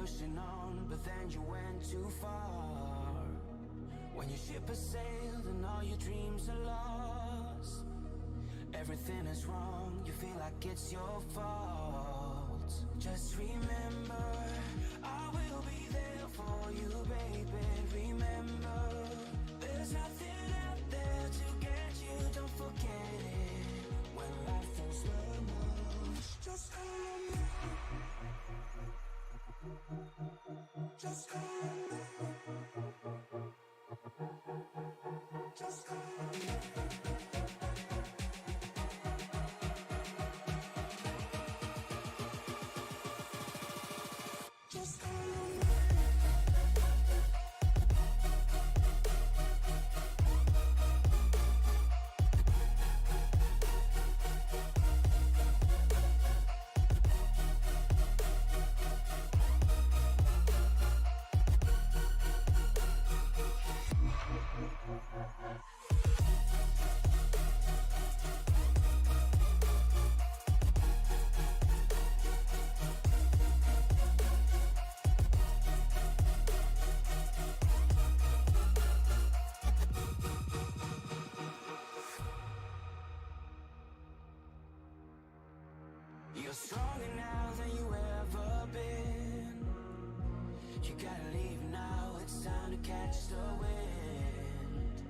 pushing on, but then you went too far. When your ship has sailed and all your dreams are lost, everything is wrong, you feel like it's your fault. Just remember, I will be there for you, baby. Remember, there's nothing out there to get you, don't forget it. When life throws lemons, just call me. Just call me. Just call me. Just call me. You're stronger now than you ever been. You gotta leave now, it's time to catch the wind.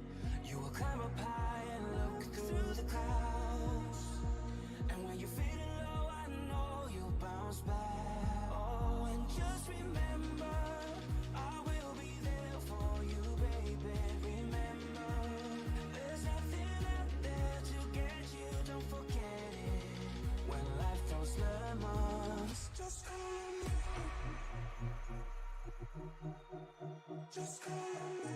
You will climb up high and look through the clouds, and when you're feeling low, I know you'll bounce back. Oh, and just remember, I will be there for you, baby. Remember, there's nothing out there to get you, don't forget it. When life throws lemons, just call me. Just call me.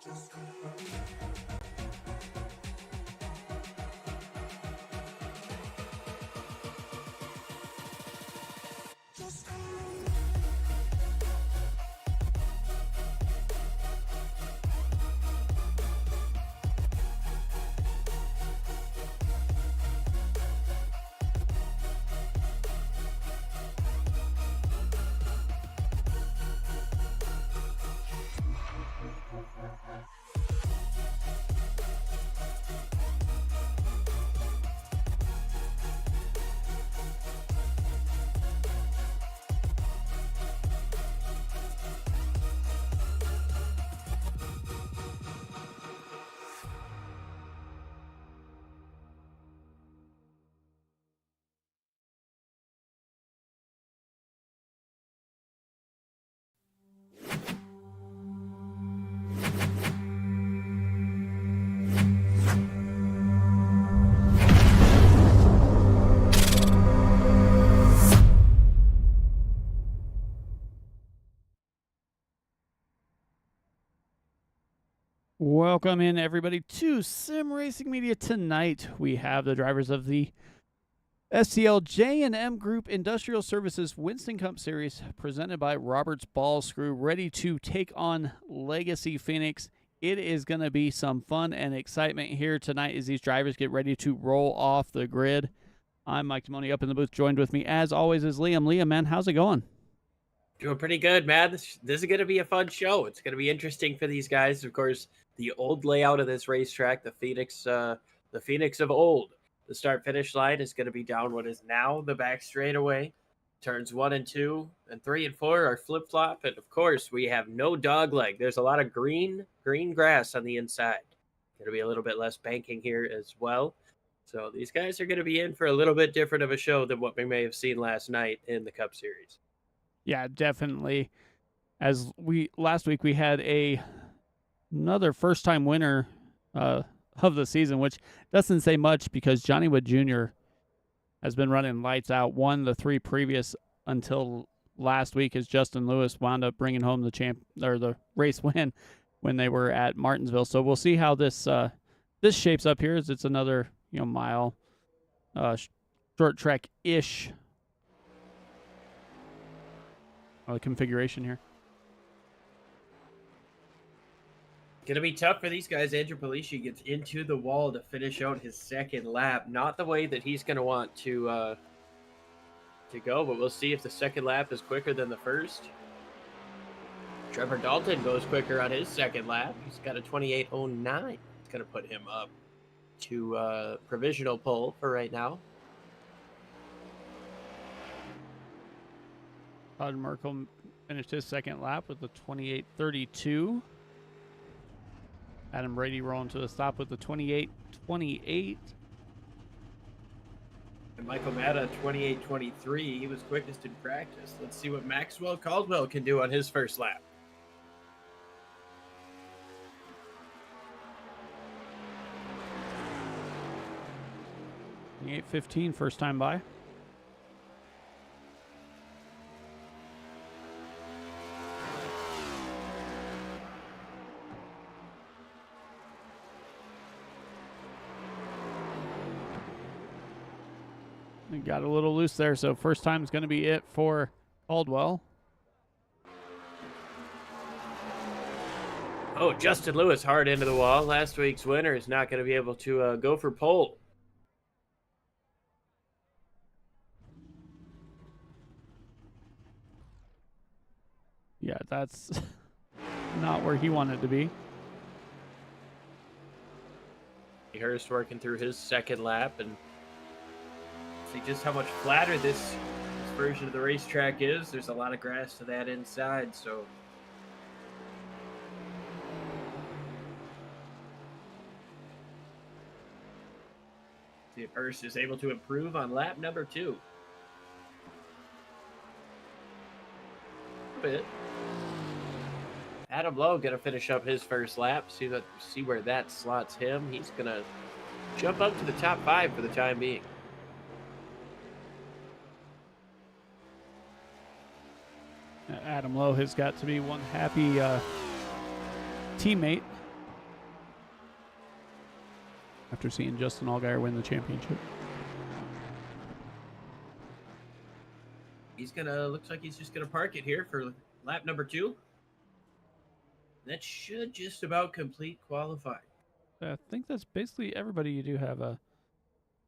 Just call me. Just call me. Welcome in, everybody, to Sim Racing Media. Tonight, we have the drivers of the SCL J&M Group Industrial Services Winston Cup Series, presented by Robert's Ballscrew, ready to take on Legacy Phoenix. It is going to be some fun and excitement here tonight as these drivers get ready to roll off the grid. I'm Mike Timoni up in the booth. Joined with me, as always, is Liam. Liam, man, how's it going? Doing pretty good, man. This is going to be a fun show. It's going to be interesting for these guys. Of course, the old layout of this racetrack, the Phoenix of old. The start-finish line is going to be down what is now the back straightaway. Turns 1 and 2 and 3 and 4 are flip-flop, and of course, we have no dogleg. There's a lot of green grass on the inside. Going to be a little bit less banking here as well. So these guys are going to be in for a little bit different of a show than what we may have seen last night in the Cup Series. Yeah, definitely. As last week we had another first-time winner of the season, which doesn't say much because Johnny Wood Jr. has been running lights out. Won the 3 previous until last week, as Justin Lewis wound up bringing home the race win when they were at Martinsville. So we'll see how this shapes up here, as it's another mile short track ish configuration here. Going to be tough for these guys. Andrew Polici gets into the wall to finish out his second lap. Not the way that he's going to want to to go, but we'll see if the second lap is quicker than the first. Trevor Dalton goes quicker on his second lap. He's got a 28:09. It's going to put him up to provisional pole for right now. Todd Merkel finished his second lap with the 28:32. Adam Brady rolling to the stop with the 28:28. And Michael Matta, 28:23. He was quickest in practice. Let's see what Maxwell Caldwell can do on his first lap. 28:15 first time by. He got a little loose there, so first time is going to be it for Caldwell. Oh, Justin Lewis hard into the wall. Last week's winner is not going to be able to go for pole. Yeah, that's not where he wanted to be. Hurst working through his second lap, and see just how much flatter this version of the racetrack is. There's a lot of grass to that inside, so see if Hurst is able to improve on lap number 2. A bit. Adam Lowe gonna finish up his first lap. See where that slots him. He's gonna jump up to the top 5 for the time being. Adam Lowe has got to be one happy teammate after seeing Justin Allgaier win the championship. Looks like he's just gonna park it here for lap number 2. That should just about complete qualifying. I think that's basically everybody. You do have a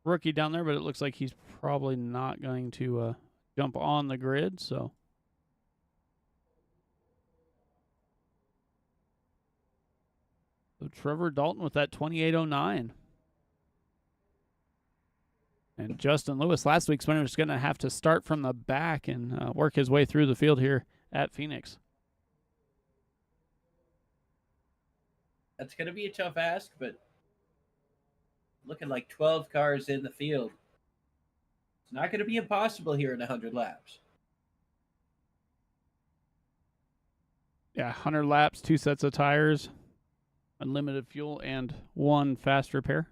rookie down there, but it looks like he's probably not going to jump on the grid, so. So Trevor Dalton with that 28:09. And Justin Lewis, last week's winner, is going to have to start from the back and work his way through the field here at Phoenix. That's going to be a tough ask, but looking like 12 cars in the field. It's not going to be impossible here in 100 laps. Yeah, 100 laps, 2 sets of tires, unlimited fuel, and 1 fast repair.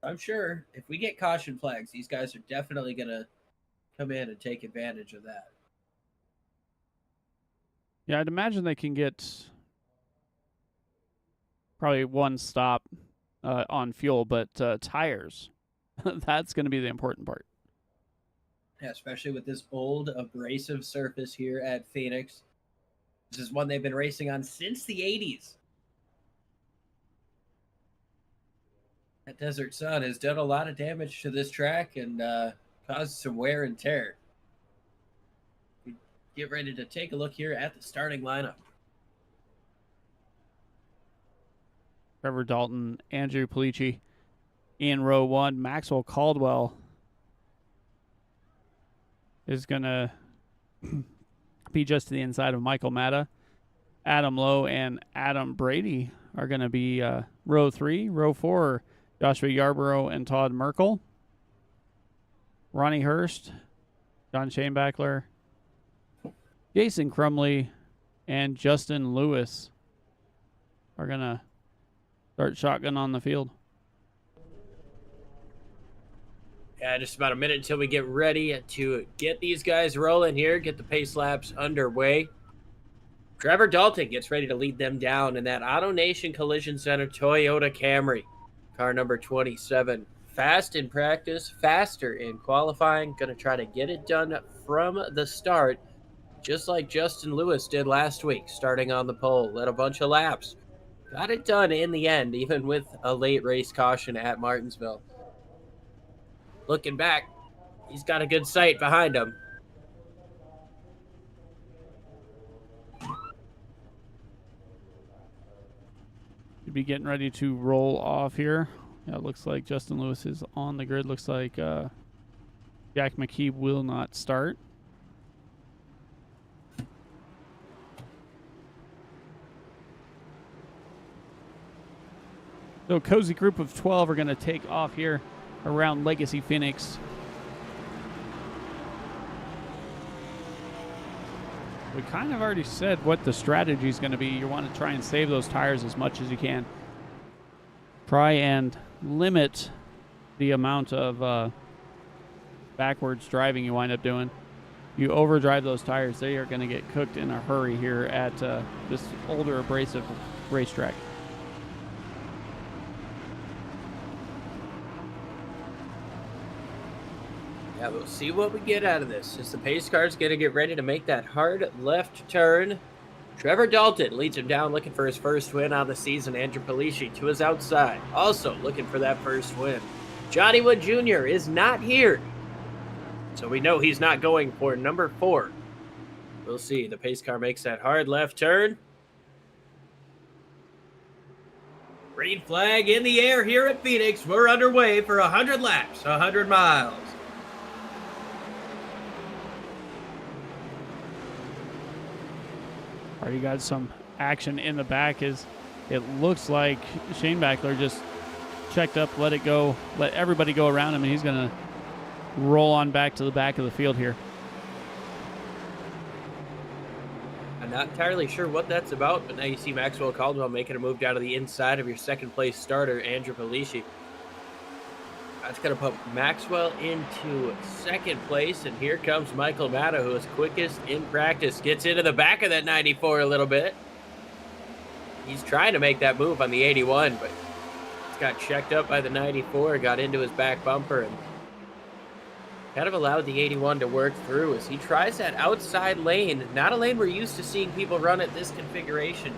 I'm sure if we get caution flags, these guys are definitely going to come in and take advantage of that. Yeah, I'd imagine they can get probably 1 stop on fuel, but tires, that's going to be the important part. Yeah, especially with this old abrasive surface here at Phoenix. This is one they've been racing on since the 80s. That desert sun has done a lot of damage to this track and caused some wear and tear. We get ready to take a look here at the starting lineup. Trevor Dalton, Andrew Polici in row 1. Maxwell Caldwell is going to be just to the inside of Michael Matta. Adam Lowe and Adam Brady are going to be row 3. Row 4, Joshua Yarborough and Todd Merkel. Ronnie Hurst, John Shanebackler, Jason Crumley, and Justin Lewis are going to start shotgun on the field. Yeah, just about a minute until we get ready to get these guys rolling here, get the pace laps underway. Trevor Dalton gets ready to lead them down in that AutoNation Collision Center Toyota Camry. Car number 27. Fast in practice, faster in qualifying. Going to try to get it done from the start, just like Justin Lewis did last week, starting on the pole. Led a bunch of laps. Got it done in the end, even with a late race caution at Martinsville. Looking back, he's got a good sight behind him. Should be getting ready to roll off here. Yeah, it looks like Justin Lewis is on the grid. Looks like Jack McKee will not start. So a cozy group of 12 are going to take off here around Legacy Phoenix. We kind of already said what the strategy is going to be. You want to try and save those tires as much as you can. Try and limit the amount of backwards driving you wind up doing. You overdrive those tires, they are going to get cooked in a hurry here at this older abrasive racetrack. Yeah, we'll see what we get out of this. As the pace car's going to get ready to make that hard left turn. Trevor Dalton leads him down, looking for his first win on the season. Andrew Palici to his outside, also looking for that first win. Johnny Wood Jr. is not here, so we know he's not going for number 4. We'll see. The pace car makes that hard left turn. Green flag in the air here at Phoenix. We're underway for 100 laps, 100 miles. Already got some action in the back as it looks like Shane Backler just checked up, let it go, let everybody go around him, and he's going to roll on back to the back of the field here. I'm not entirely sure what that's about, but now you see Maxwell Caldwell making a move down to the inside of your second place starter, Andrew Palici. That's going to put Maxwell into second place, and here comes Michael Matta, who is quickest in practice. Gets into the back of that 94 a little bit. He's trying to make that move on the 81, but it's got checked up by the 94, got into his back bumper, and kind of allowed the 81 to work through as he tries that outside lane. Not a lane we're used to seeing people run at this configuration.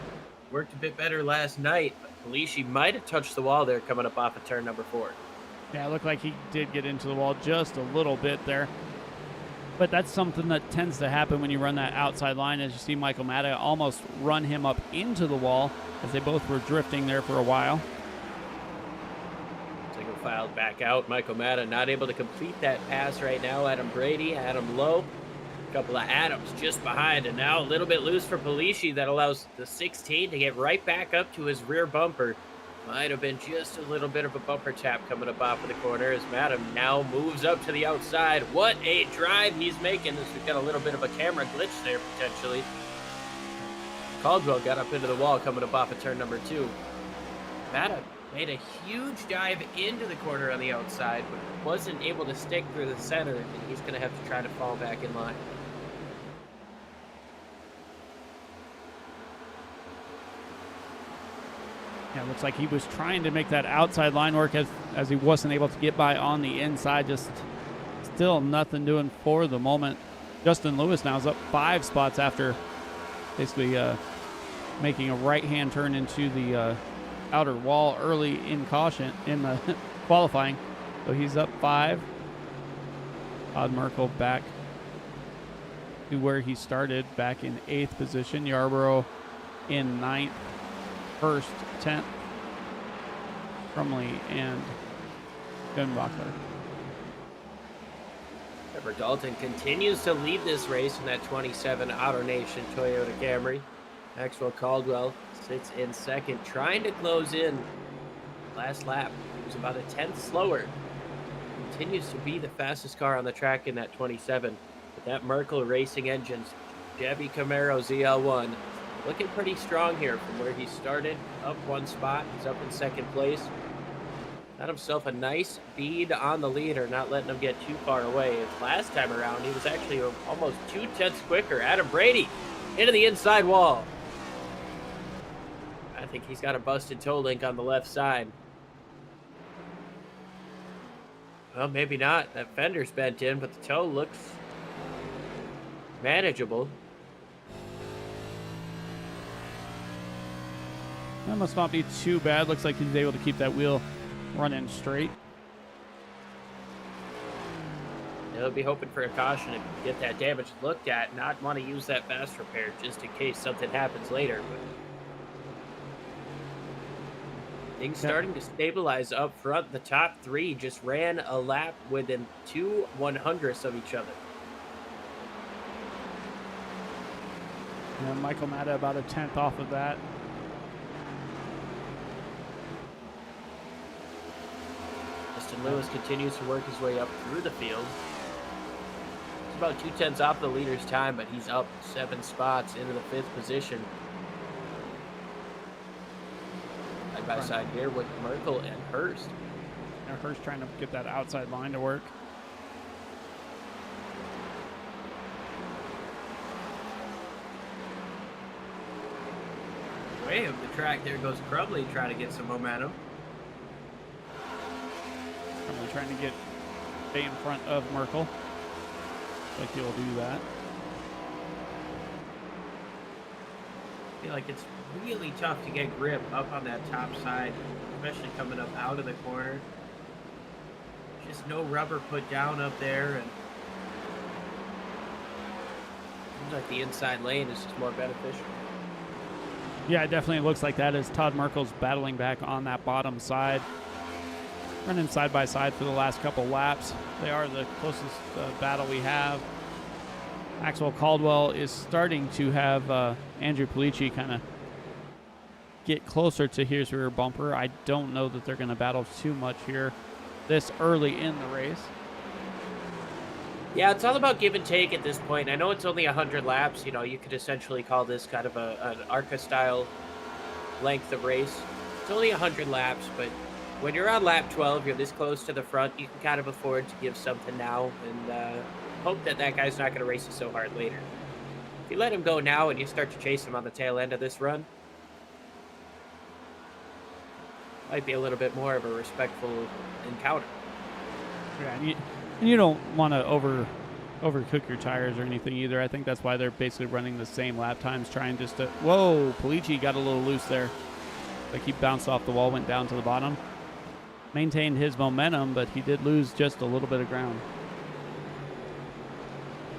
Worked a bit better last night, but Palici might have touched the wall there coming up off of turn number 4. Yeah, it looked like he did get into the wall just a little bit there. But that's something that tends to happen when you run that outside line. As you see Michael Matta almost run him up into the wall as they both were drifting there for a while. Single filed back out. Michael Matta not able to complete that pass right now. Adam Brady, Adam Lowe. A couple of Adams just behind, and now a little bit loose for Palici. That allows the 16 to get right back up to his rear bumper. Might have been just a little bit of a bumper tap coming up off of the corner as Madam now moves up to the outside. What a drive he's making. We've got a little bit of a camera glitch there potentially. Caldwell got up into the wall coming up off of turn number 2. Madam made a huge dive into the corner on the outside, but wasn't able to stick through the center, and he's going to have to try to fall back in line. Yeah, it looks like he was trying to make that outside line work as he wasn't able to get by on the inside. Just still nothing doing for the moment. Justin Lewis now is up 5 spots after basically making a right-hand turn into the outer wall early in caution in the qualifying. So he's up 5. Todd Merkel back to where he started, back in 8th position. Yarborough in 9th. First, 10th, Crumley and Gunbacher. Trevor Dalton continues to lead this race in that 27 Auto Nation Toyota Camry. Maxwell Caldwell sits in second, trying to close in. Last lap, it was about a 10th slower. Continues to be the fastest car on the track in that 27. But that Merkel Racing Engines Chevy Camaro ZL1 looking pretty strong here from where he started, up 1 spot. He's up in second place. Got himself a nice bead on the leader, not letting him get too far away. As last time around, he was actually almost 2/10 quicker. Adam Brady into the inside wall. I think he's got a busted toe link on the left side. Well, maybe not. That fender's bent in, but the toe looks manageable. That must not be too bad. Looks like he's able to keep that wheel running straight. They'll be hoping for a caution to get that damage looked at, not want to use that fast repair just in case something happens later. But things starting to stabilize up front. The top three just ran a lap within 2/100ths of each other. And Michael Matta about a 10th off of that. Justin Lewis continues to work his way up through the field. He's about 2/10ths off the leader's time, but he's up 7 spots into the 5th position. Side by side here with Merkel and Hurst. Now Hurst trying to get that outside line to work. Way up the track there goes Crumbly trying to get some momentum. Probably trying to stay in front of Merkel. Like he'll do that. I feel like it's really tough to get grip up on that top side, especially coming up out of the corner. Just no rubber put down up there, and seems like the inside lane is just more beneficial. Yeah, it definitely looks like that as Todd Merkel's battling back on that bottom side. Running side by side for the last couple laps. They are the closest battle we have. Maxwell Caldwell is starting to have Andrew Pulici kind of get closer to his rear bumper. I don't know that they're going to battle too much here this early in the race. Yeah, it's all about give and take at this point. I know it's only 100 laps. You know, you could essentially call this kind of an ARCA-style length of race. It's only 100 laps, but when you're on lap 12, you're this close to the front, you can kind of afford to give something now and hope that that guy's not going to race you so hard later. If you let him go now and you start to chase him on the tail end of this run, might be a little bit more of a respectful encounter. Yeah, and you don't want to overcook your tires or anything either. I think that's why they're basically running the same lap times, trying just to... Whoa, Pulici got a little loose there. Like he bounced off the wall, went down to the bottom. Maintained his momentum, but he did lose just a little bit of ground.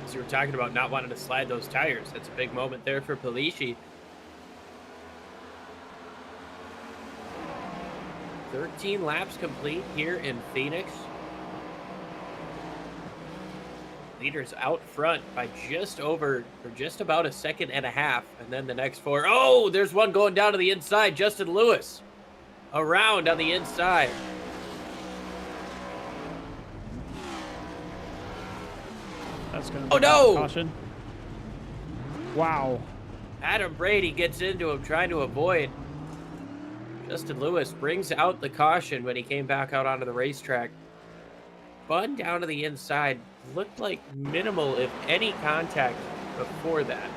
So you were talking about not wanting to slide those tires. That's a big moment there for Pulici. 13 laps complete here in Phoenix. Leaders out front by just about a second and a half. And then the next 4. Oh, there's one going down to the inside. Justin Lewis around on the inside. That's going to be Oh, no! Caution. Wow. Adam Brady gets into him trying to avoid. Justin Lewis brings out the caution when he came back out onto the racetrack. Spun down to the inside. Looked like minimal, if any, contact before that.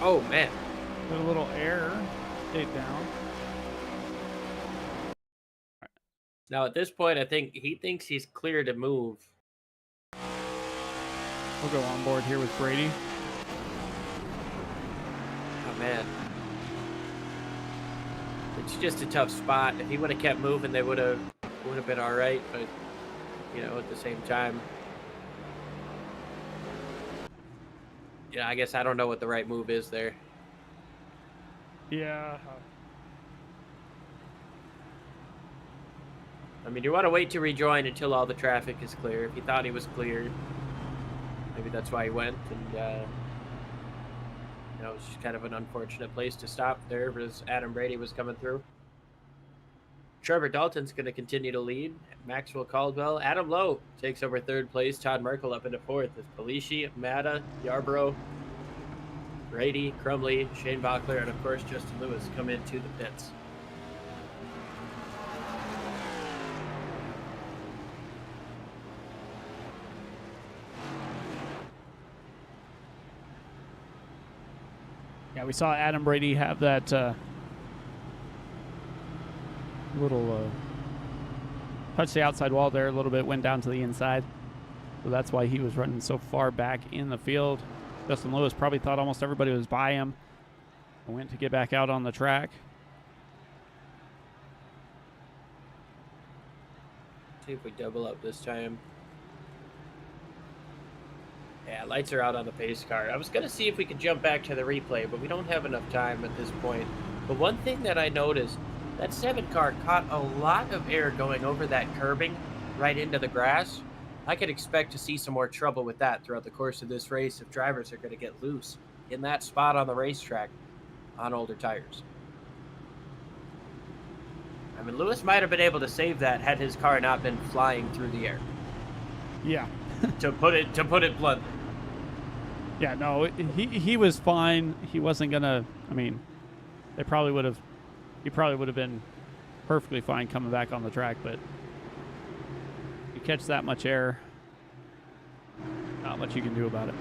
Oh, man. Put a little air. Stayed down. Now, at this point, I think he thinks he's clear to move. We'll go on board here with Brady. Oh, man. It's just a tough spot. If he would have kept moving, they would have been all right. But, you know, at the same time, yeah, I guess I don't know what the right move is there. Yeah. I mean, you want to wait to rejoin until all the traffic is clear. If he thought he was clear, maybe that's why he went. And, you know, it's just kind of an unfortunate place to stop there as Adam Brady was coming through. Trevor Dalton's going to continue to lead. Maxwell Caldwell. Adam Lowe takes over 3rd place. Todd Merkel up into 4th with Pulici, Matta, Yarborough, Brady, Crumley, Shane Bachler, and of course Justin Lewis come into the pits. Yeah, we saw Adam Brady have that little touch the outside wall there a little bit, went down to the inside. So that's why he was running so far back in the field. Justin Lewis probably thought almost everybody was by him and went to get back out on the track. See if we double up this time. Yeah, lights are out on the pace car. I was going to see if we could jump back to the replay, but we don't have enough time at this point. But one thing that I noticed, that 7 car caught a lot of air going over that curbing right into the grass. I could expect to see some more trouble with that throughout the course of this race if drivers are going to get loose in that spot on the racetrack on older tires. I mean, Lewis might have been able to save that had his car not been flying through the air. Yeah. to put it bluntly. Yeah, no, he was fine. He wasn't gonna. I mean, he probably would have been perfectly fine coming back on the track, but you catch that much air, not much you can do about it.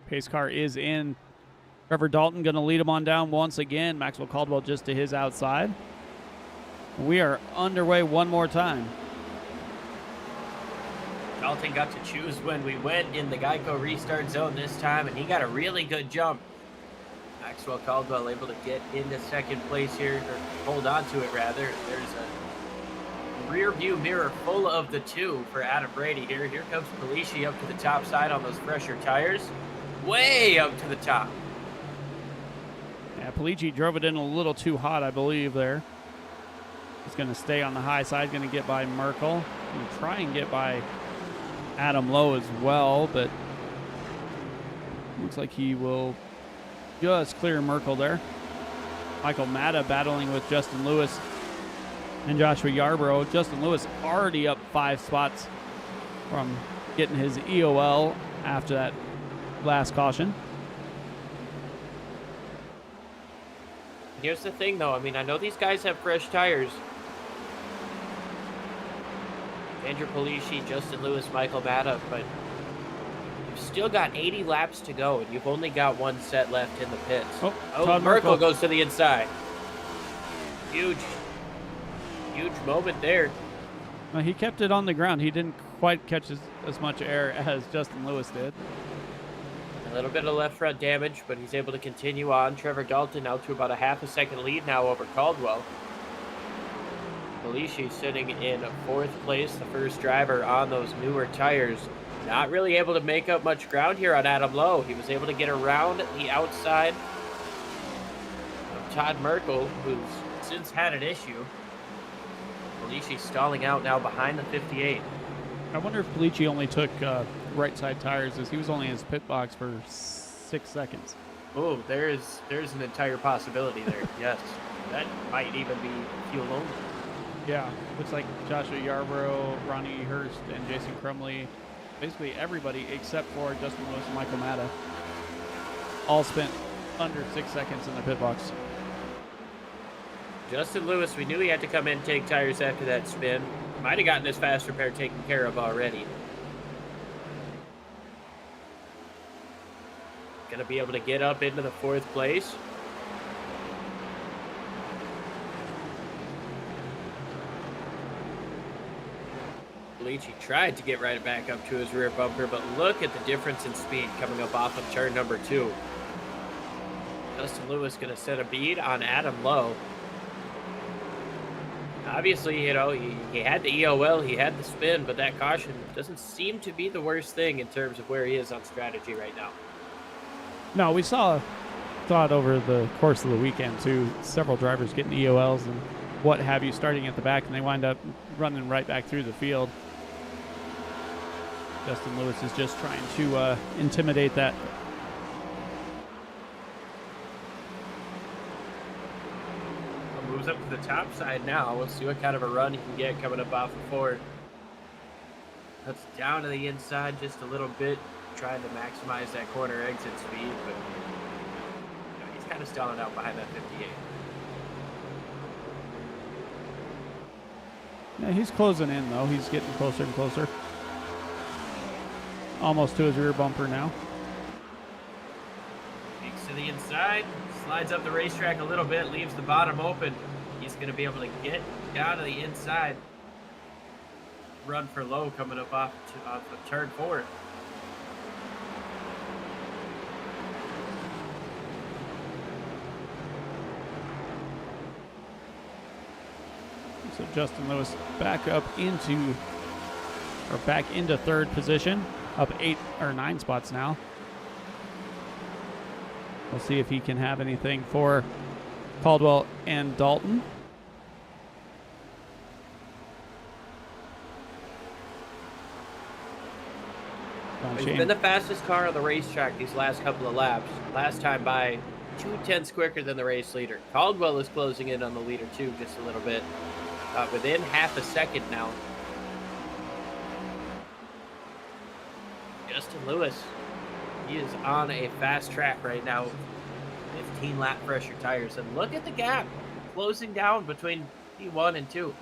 Pace car is in. Trevor Dalton going to lead him on down once again. Maxwell Caldwell just to his outside. We are underway one more time. Dalton got to choose when we went in the Geico restart zone this time, and he got a really good jump. Maxwell Caldwell able to get into second place here, or hold on to it rather. There's a rear view mirror full of the 2 for Adam Brady here. Here comes Palici up to the top side on those fresher tires. Way up to the top. Yeah, Palici drove it in a little too hot, I believe, there. He's going to stay on the high side, going to get by Merkel. Going to try and get by Adam Lowe as well, but looks like he will just clear Merkel there. Michael Matta battling with Justin Lewis and Joshua Yarborough. Justin Lewis already up 5 spots from getting his EOL after that last caution. Here's the thing, though. I mean, I know these guys have fresh tires. Andrew Palici, Justin Lewis, Michael Matta, but you've still got 80 laps to go, and you've only got 1 set left in the pits. Todd Merkel goes to the inside. Huge moment there. Well, he kept it on the ground. He didn't quite catch as much air as Justin Lewis did. A little bit of left front damage, but he's able to continue on. Trevor Dalton out to about a half a second lead now over Caldwell. Palici sitting in 4th place, the first driver on those newer tires. Not really able to make up much ground here on Adam Lowe. He was able to get around the outside of Todd Merkel, who's since had an issue. Palici stalling out now behind the 58. I wonder if Palici only took right side tires, as he was only in his pit box for 6 seconds. Oh, there's an entire possibility there. Yes, that might even be fuel only. Yeah, looks like Joshua Yarborough, Ronnie Hurst, and Jason Crumley, basically everybody except for Justin Lewis and Michael Matta, all spent under 6 seconds in their pit box. Justin Lewis, we knew he had to come in and take tires after that spin. Might have gotten his fast repair taken care of already. Gonna be able to get up into the 4th place. Palici tried to get right back up to his rear bumper, but look at the difference in speed coming up off of turn number 2. Justin Lewis gonna set a bead on Adam Lowe. Obviously, you know, he had the EOL, he had the spin, but that caution doesn't seem to be the worst thing in terms of where he is on strategy right now. No, we saw over the course of the weekend, too, several drivers getting EOLs and what have you starting at the back, and they wind up running right back through the field. Justin Lewis is just trying to intimidate that. Moves up to the top side now. We'll see what kind of a run he can get coming up off of 4. That's down to the inside just a little bit, trying to maximize that corner exit speed, but you know, he's kind of stalling out behind that 58. Yeah, he's closing in, though. He's getting closer and closer. Almost to his rear bumper now. Peeks to to the inside, slides up the racetrack a little bit, leaves the bottom open. He's going to be able to get down to the inside. Run for low coming up off of turn 4. So Justin Lewis back into third position, up 8 or 9 spots now. We'll see if he can have anything for Caldwell and Dalton. He's been the fastest car on the racetrack these last couple of laps. Last time by 2/10 quicker than the race leader. Caldwell is closing in on the leader too, just a little bit. Within half a second now. Justin Lewis, he is on a fast track right now. 15 lap pressure tires. And look at the gap closing down between P1 and 2.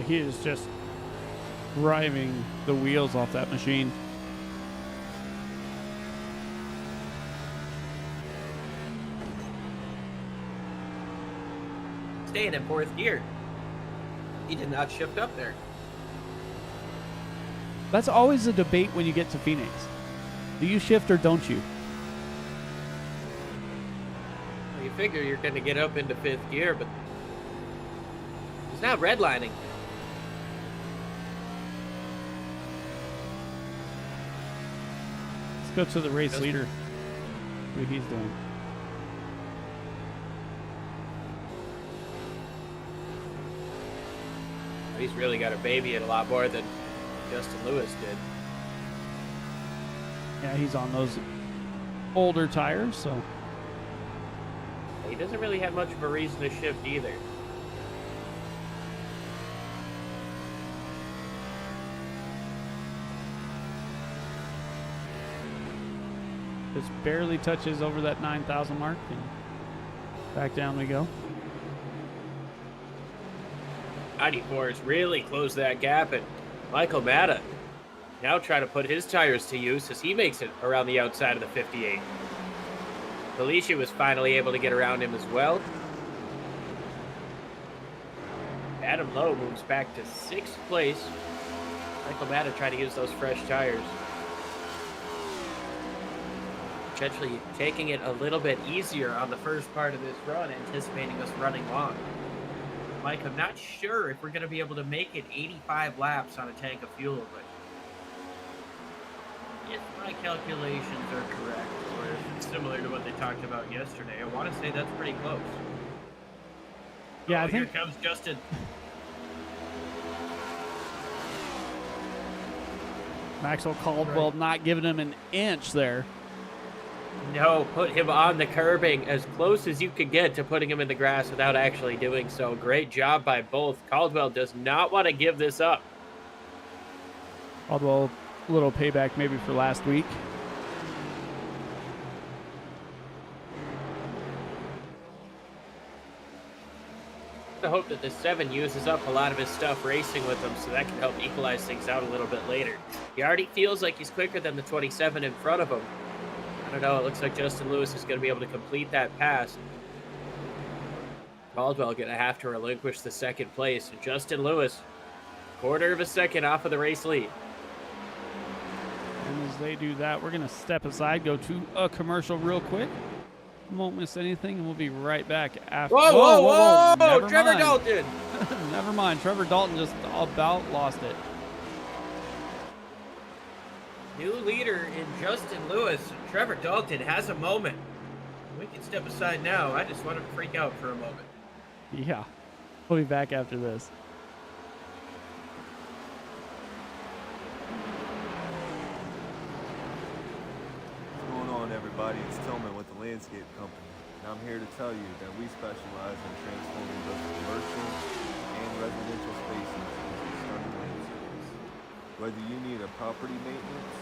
He is just driving the wheels off that machine. Staying in 4th gear. He did not shift up there. That's always a debate when you get to Phoenix. Do you shift or don't you? Well, you figure you're going to get up into 5th gear, but he's not redlining. Let's go to the race leader. See what he's doing. He's really got to baby it a lot more than Justin Lewis did. Yeah, he's on those older tires, so he doesn't really have much of a reason to shift either. just barely touches over that 9,000 mark, and back down we go. 94 has really closed that gap, and Michael Matta now trying to put his tires to use as he makes it around the outside of the 58. Felicia was finally able to get around him as well. Adam Lowe moves back to 6th place. Michael Matta trying to use those fresh tires. Potentially taking it a little bit easier on the first part of this run, anticipating us running long. Mike, I'm not sure if we're going to be able to make it 85 laps on a tank of fuel, but if my calculations are correct, or if it's similar to what they talked about yesterday, I want to say that's pretty close. Yeah, I here think comes Justin. Maxwell Caldwell not giving him an inch there. No, put him on the curbing as close as you could get to putting him in the grass without actually doing so. Great job by both. Caldwell does not want to give this up. Caldwell, a little payback maybe for last week. I hope that the 7 uses up a lot of his stuff racing with him, so that can help equalize things out a little bit later. He already feels like he's quicker than the 27 in front of him. I don't know, it looks like Justin Lewis is going to be able to complete that pass. Caldwell going to have to relinquish the 2nd place. And Justin Lewis, 1/4 of a second off of the race lead. And as they do that, we're going to step aside, go to a commercial real quick. Won't miss anything, and we'll be right back after. Whoa! Never Trevor mind. Dalton! Never mind. Trevor Dalton just about lost it. New leader in Justin Lewis. Trevor Dalton has a moment. We can step aside now. I just want to freak out for a moment. Yeah. We'll be back after this. What's going on, everybody? It's Tillman with the Landscape Company, and I'm here to tell you that we specialize in transforming both commercial and residential spaces into stunning landscapes. Whether you need a property maintenance,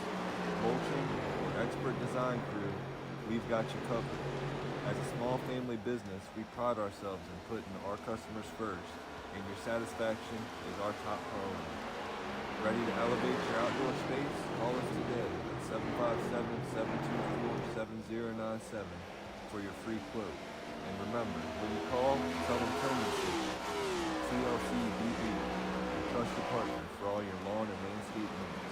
mulching, or expert design crew, we've got you covered. As a small family business, we pride ourselves in putting our customers first, and your satisfaction is our top priority. Ready to elevate your outdoor space? Call us today at 757-724-7097 for your free quote. And remember, when you call, tell them Tony sent you. TLC BB, your trusted partner for all your lawn and landscape needs.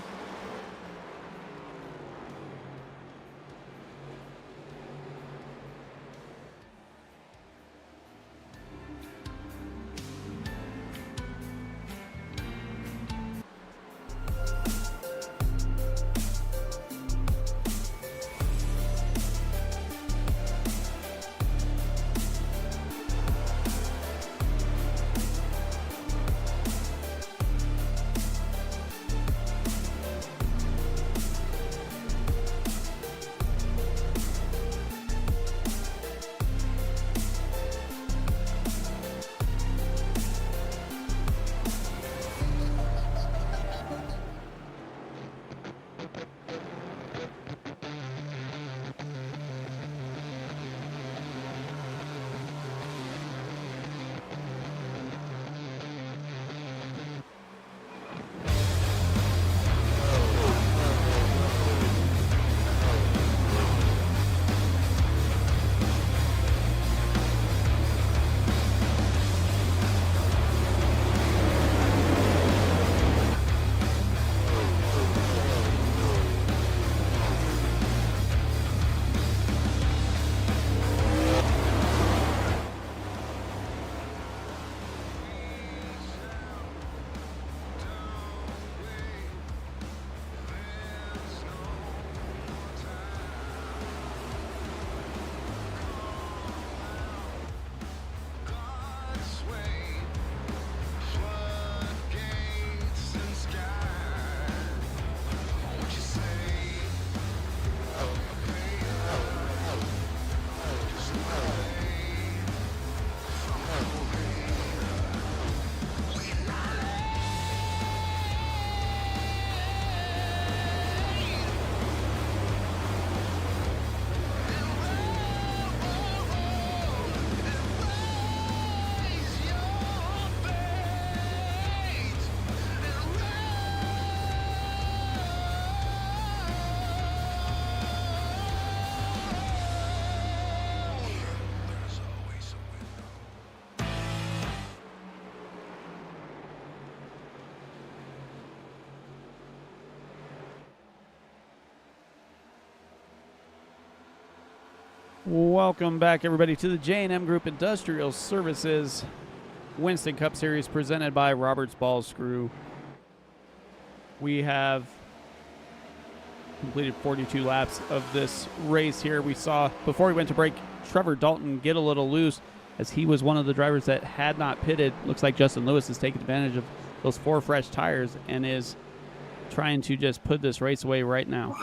Welcome back, everybody, to the J&M Group Industrial Services Winston Cup Series presented by Roberts Ballscrew. We have completed 42 laps of this race here. We saw, before we went to break, Trevor Dalton get a little loose as he was one of the drivers that had not pitted. Looks like Justin Lewis has taken advantage of those 4 fresh tires and is trying to just put this race away right now.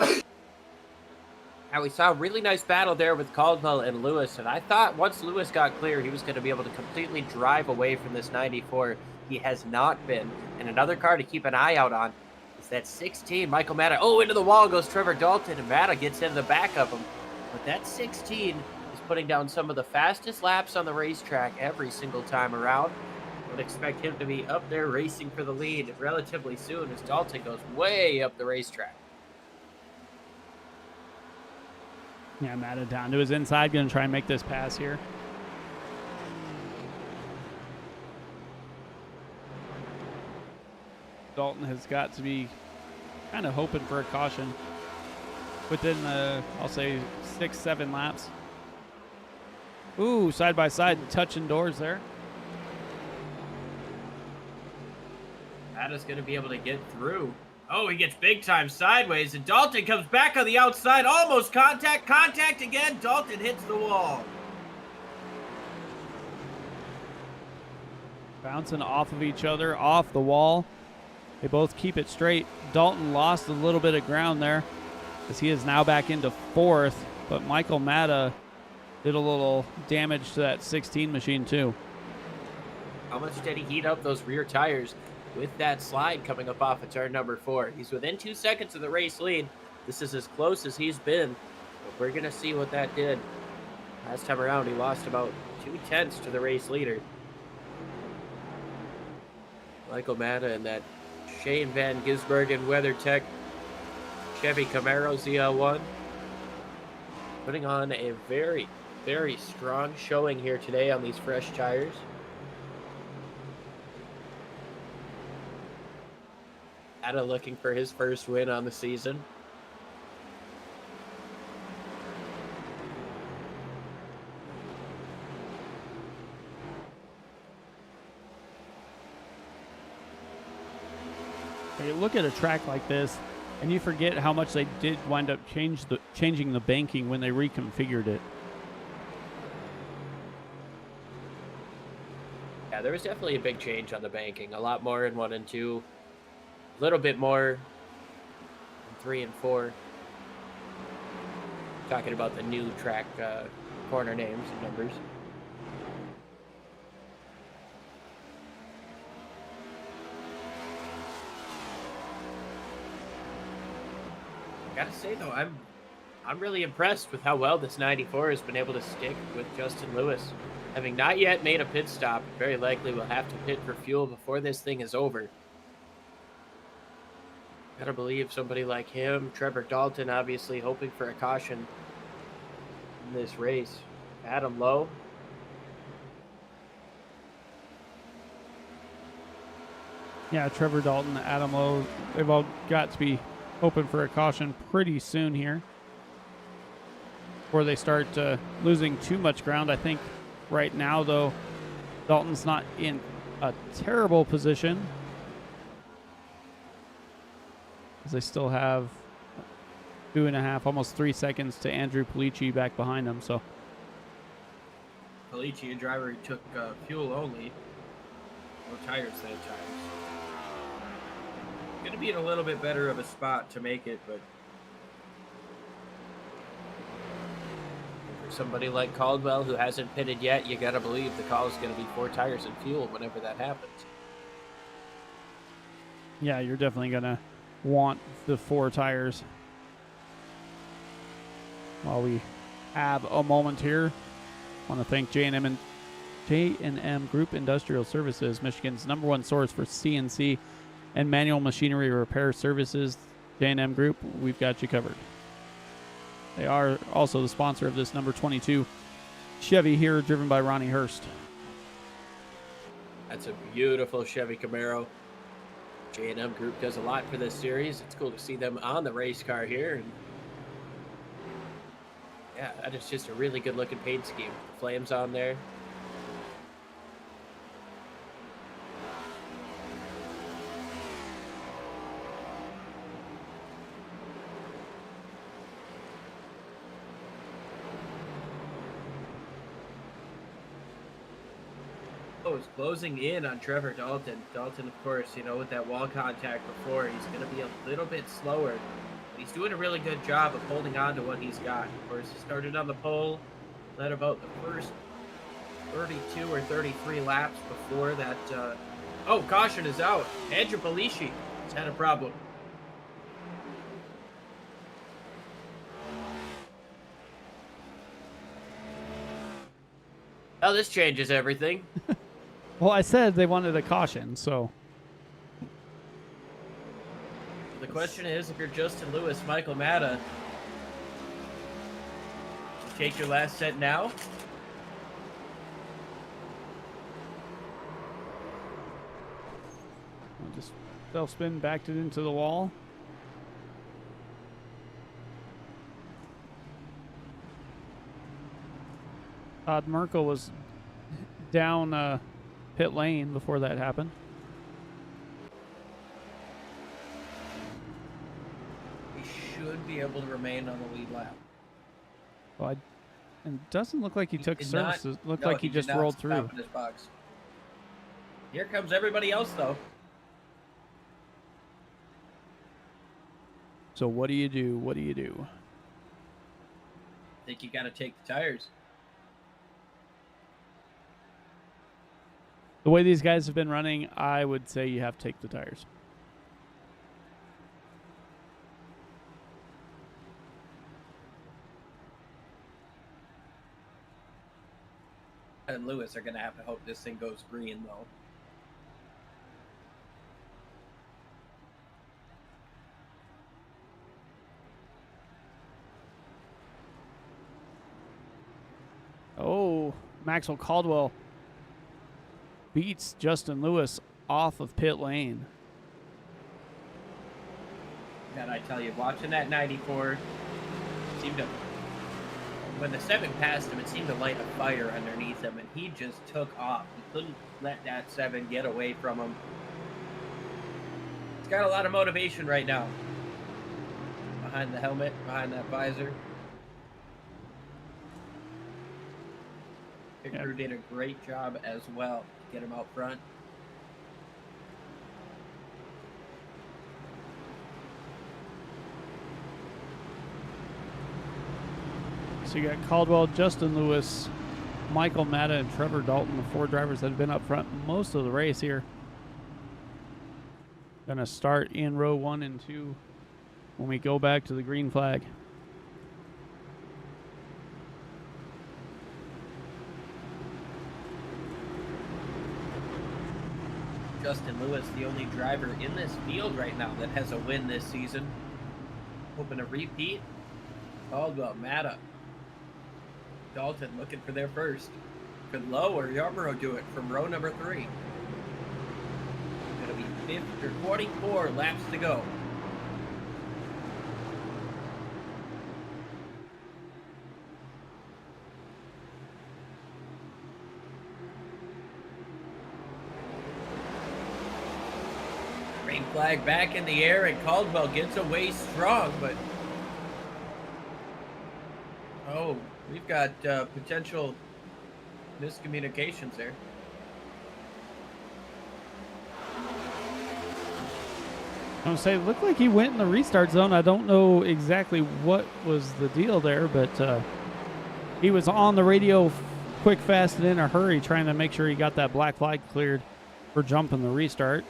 And we saw a really nice battle there with Caldwell and Lewis, and I thought once Lewis got clear, he was going to be able to completely drive away from this 94. He has not been. And another car to keep an eye out on is that 16, Michael Matta. Oh, into the wall goes Trevor Dalton, and Matta gets into the back of him. But that 16 is putting down some of the fastest laps on the racetrack every single time around. I would expect him to be up there racing for the lead relatively soon as Dalton goes way up the racetrack. Yeah, Matta down to his inside, going to try and make this pass here. Dalton has got to be kind of hoping for a caution within the, I'll say, 6-7 laps. Ooh, side by side, touching doors there. Matta's going to be able to get through. Oh, he gets big time sideways, and Dalton comes back on the outside. Almost contact again. Dalton hits the wall. Bouncing off of each other, off the wall. They both keep it straight. Dalton lost a little bit of ground there as he is now back into 4th, but Michael Matta did a little damage to that 16 machine too. How much did he heat up those rear tires with that slide coming up off of turn number 4? He's within 2 seconds of the race lead. This is as close as he's been, but we're going to see what that did. Last time around, he lost about 2/10 to the race leader. Michael Matta in that Shane Van Gisbergen WeatherTech Chevy Camaro ZL1. Putting on a very, very strong showing here today on these fresh tires. Ada looking for his first win on the season. You look at a track like this, and you forget how much they did wind up changing the banking when they reconfigured it. Yeah, there was definitely a big change on the banking. A lot more in 1 and 2. A little bit more in 3 and 4. Talking about the new track corner names and numbers. Gotta say though, I'm really impressed with how well this 94 has been able to stick with Justin Lewis. Having not yet made a pit stop, very likely will have to pit for fuel before this thing is over. Gotta believe somebody like him, Trevor Dalton, obviously hoping for a caution in this race. Adam Lowe. Yeah, Trevor Dalton, Adam Lowe, they've all got to be hoping for a caution pretty soon here before they start losing too much ground. I think right now, though, Dalton's not in a terrible position as they still have 2.5, almost 3 seconds to Andrew Polici back behind him. So Polici, a driver who took fuel only, no tires that time. Going to be in a little bit better of a spot to make it, but for somebody like Caldwell who hasn't pitted yet, you got to believe the call is going to be 4 tires and fuel whenever that happens. yeah, you're definitely going to want the 4 tires. While we have a moment here, I want to thank J&M Group Industrial Services, Michigan's #1 source for CNC and manual machinery repair services. J&M Group, we've got you covered. They are also the sponsor of this number 22 Chevy here, driven by Ronnie Hurst. That's a beautiful Chevy Camaro. J&M Group does a lot for this series. It's cool to see them on the race car here. And yeah, that is just a really good looking paint scheme. The flames on there. Is closing in on Trevor Dalton. Dalton, of course, you know, with that wall contact before, he's going to be a little bit slower. But he's doing a really good job of holding on to what he's got. Of course, he started on the pole, led about the first 32 or 33 laps before that. Oh, caution is out. Andrew Polici has had a problem. Oh, this changes everything. Well, I said they wanted a caution, so. The question is, if you're Justin Lewis, Michael Matta, you take your last set now? I'll just self-spin, backed it into the wall. Todd Merkel was down pit lane before that happened. He should be able to remain on the lead lap. Well, and it doesn't look like he took services. Looked no, like he just rolled through. In his box. Here comes everybody else, though. So what do you do? What do you do? I think you got to take the tires. The way these guys have been running, I would say you have to take the tires. And Lewis are going to have to hope this thing goes green, though. Maxwell Caldwell beats Justin Lewis off of pit lane. And I tell you, watching that 94 seemed to, when the 7 passed him, it seemed to light a fire underneath him, and he just took off. He couldn't let that 7 get away from him. He's got a lot of motivation right now. Behind the helmet, behind that visor. Pit crew did a great job as well to get him out front. So you got Caldwell, Justin Lewis, Michael Matta, and Trevor Dalton, the 4 drivers that have been up front most of the race here. Gonna start in row 1 and 2 when we go back to the green flag. Justin Lewis, the only driver in this field right now that has a win this season. Hoping to repeat. Caldwell, Matta, Dalton looking for their first. Could Lowe or Yarborough do it from row number 3? Gonna be 44 laps to go. Green flag back in the air, and Caldwell gets away strong, but oh, we've got potential miscommunications there. I'm gonna say, it looked like he went in the restart zone. I don't know exactly what was the deal there, but he was on the radio quick, fast, and in a hurry, trying to make sure he got that black flag cleared for jumping the restart.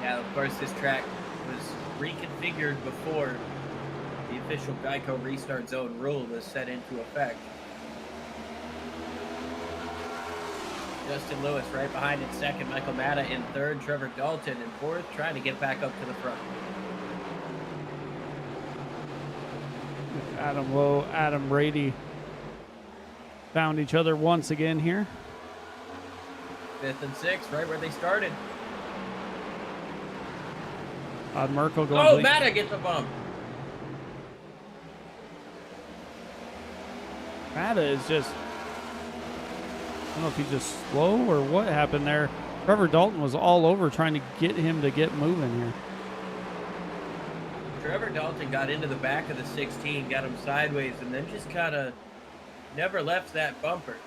Yeah, of course, this track was reconfigured before the official Geico restart zone rule was set into effect. Justin Lewis right behind in second, Michael Matta in third, Trevor Dalton in fourth, trying to get back up to the front. Adam Lowe, Adam Brady found each other once again here. Fifth and sixth, right where they started. Merkel going. Oh, Matta gets a bump. Matta is just, I don't know if he's just slow or what happened there. Trevor Dalton was all over trying to get him to get moving here. Trevor Dalton got into the back of the 16, got him sideways, and then just kind of never left that bumper.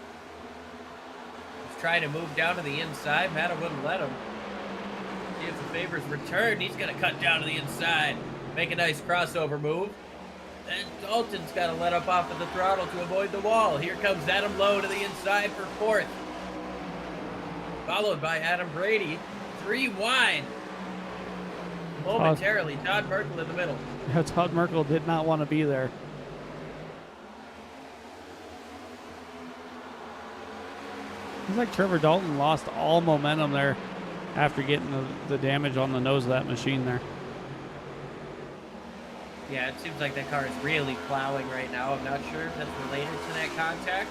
Was trying to move down to the inside. Matta wouldn't let him. See if the favors return. He's going to cut down to the inside. Make a nice crossover move. And Dalton's got to let up off of the throttle to avoid the wall. Here comes Adam Lowe to the inside for fourth. Followed by Adam Brady. 3 wide. Momentarily, Todd Merkel in the middle. Todd Merkel did not want to be there. It's like Trevor Dalton lost all momentum there after getting the damage on the nose of that machine there. Yeah, it seems like that car is really plowing right now. I'm not sure if that's related to that contact.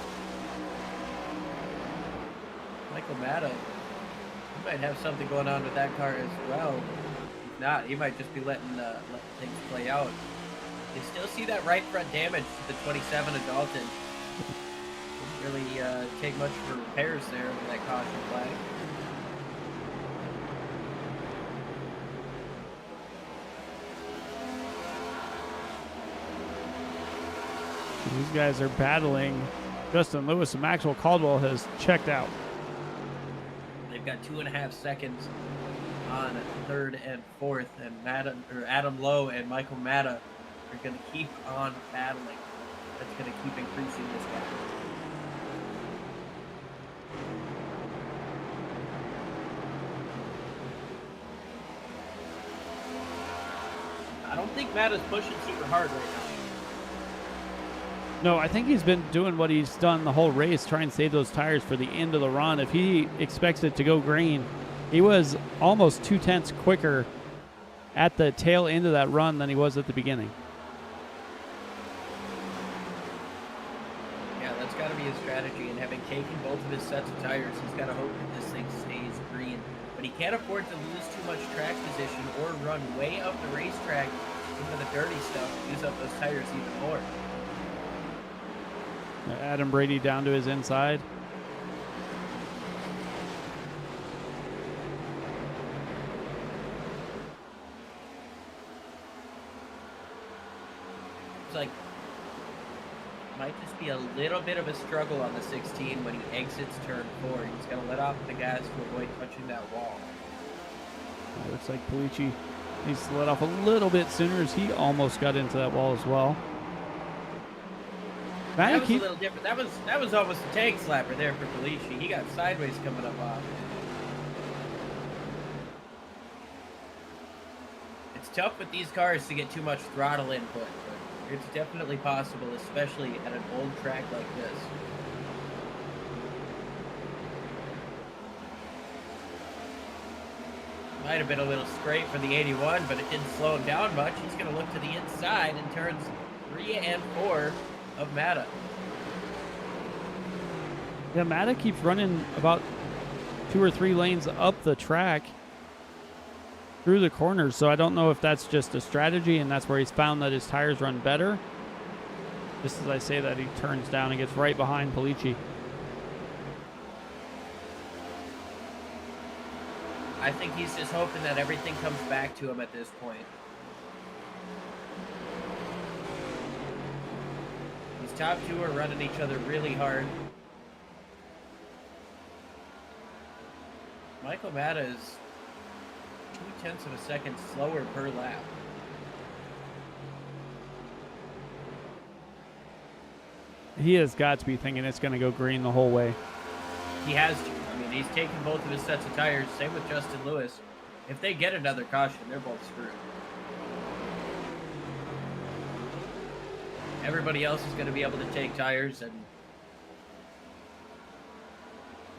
Michael Matta, he might have something going on with that car as well. If not, he might just be letting things play out. You still see that right front damage to the 27 of Dalton. Didn't really take much for repairs there with that caution flag. These guys are battling. Justin Lewis and Maxwell Caldwell has checked out. They've got 2.5 seconds on third and fourth, and Adam Lowe and Michael Matta are going to keep on battling. That's going to keep increasing this gap. I don't think Matta's pushing super hard right now. No, I think he's been doing what he's done the whole race, trying to save those tires for the end of the run. If he expects it to go green, he was almost 0.2 quicker at the tail end of that run than he was at the beginning. be a strategy, and having taken both of his sets of tires, he's got to hope that this thing stays green. But he can't afford to lose too much track position or run way up the racetrack into the dirty stuff to use up those tires even more. Adam Brady down to his inside. It's like, might just be a little bit of a struggle on the 16 when he exits turn 4. He's got to let off the gas to avoid touching that wall. Looks like Pulici needs to let off a little bit sooner as he almost got into that wall as well. That was a little different. That was almost a tank slapper there for Pulici. He got sideways coming up off. It's tough with these cars to get too much throttle input, but it's definitely possible, especially at an old track like this. Might have been a little scrape for the 81, but it didn't slow him down much. He's going to look to the inside in turns 3 and 4 of Mata. Yeah, Mata keeps running about 2 or 3 lanes up the track through the corners, so I don't know if that's just a strategy and that's where he's found that his tires run better. Just as I say that, he turns down and gets right behind Pulici. I think he's just hoping that everything comes back to him at this point. These top two are running each other really hard. Michael Mata is 0.2 of a second slower per lap. He has got to be thinking it's going to go green the whole way. He has to. I mean, he's taken both of his sets of tires. Same with Justin Lewis. If they get another caution, they're both screwed. Everybody else is going to be able to take tires, and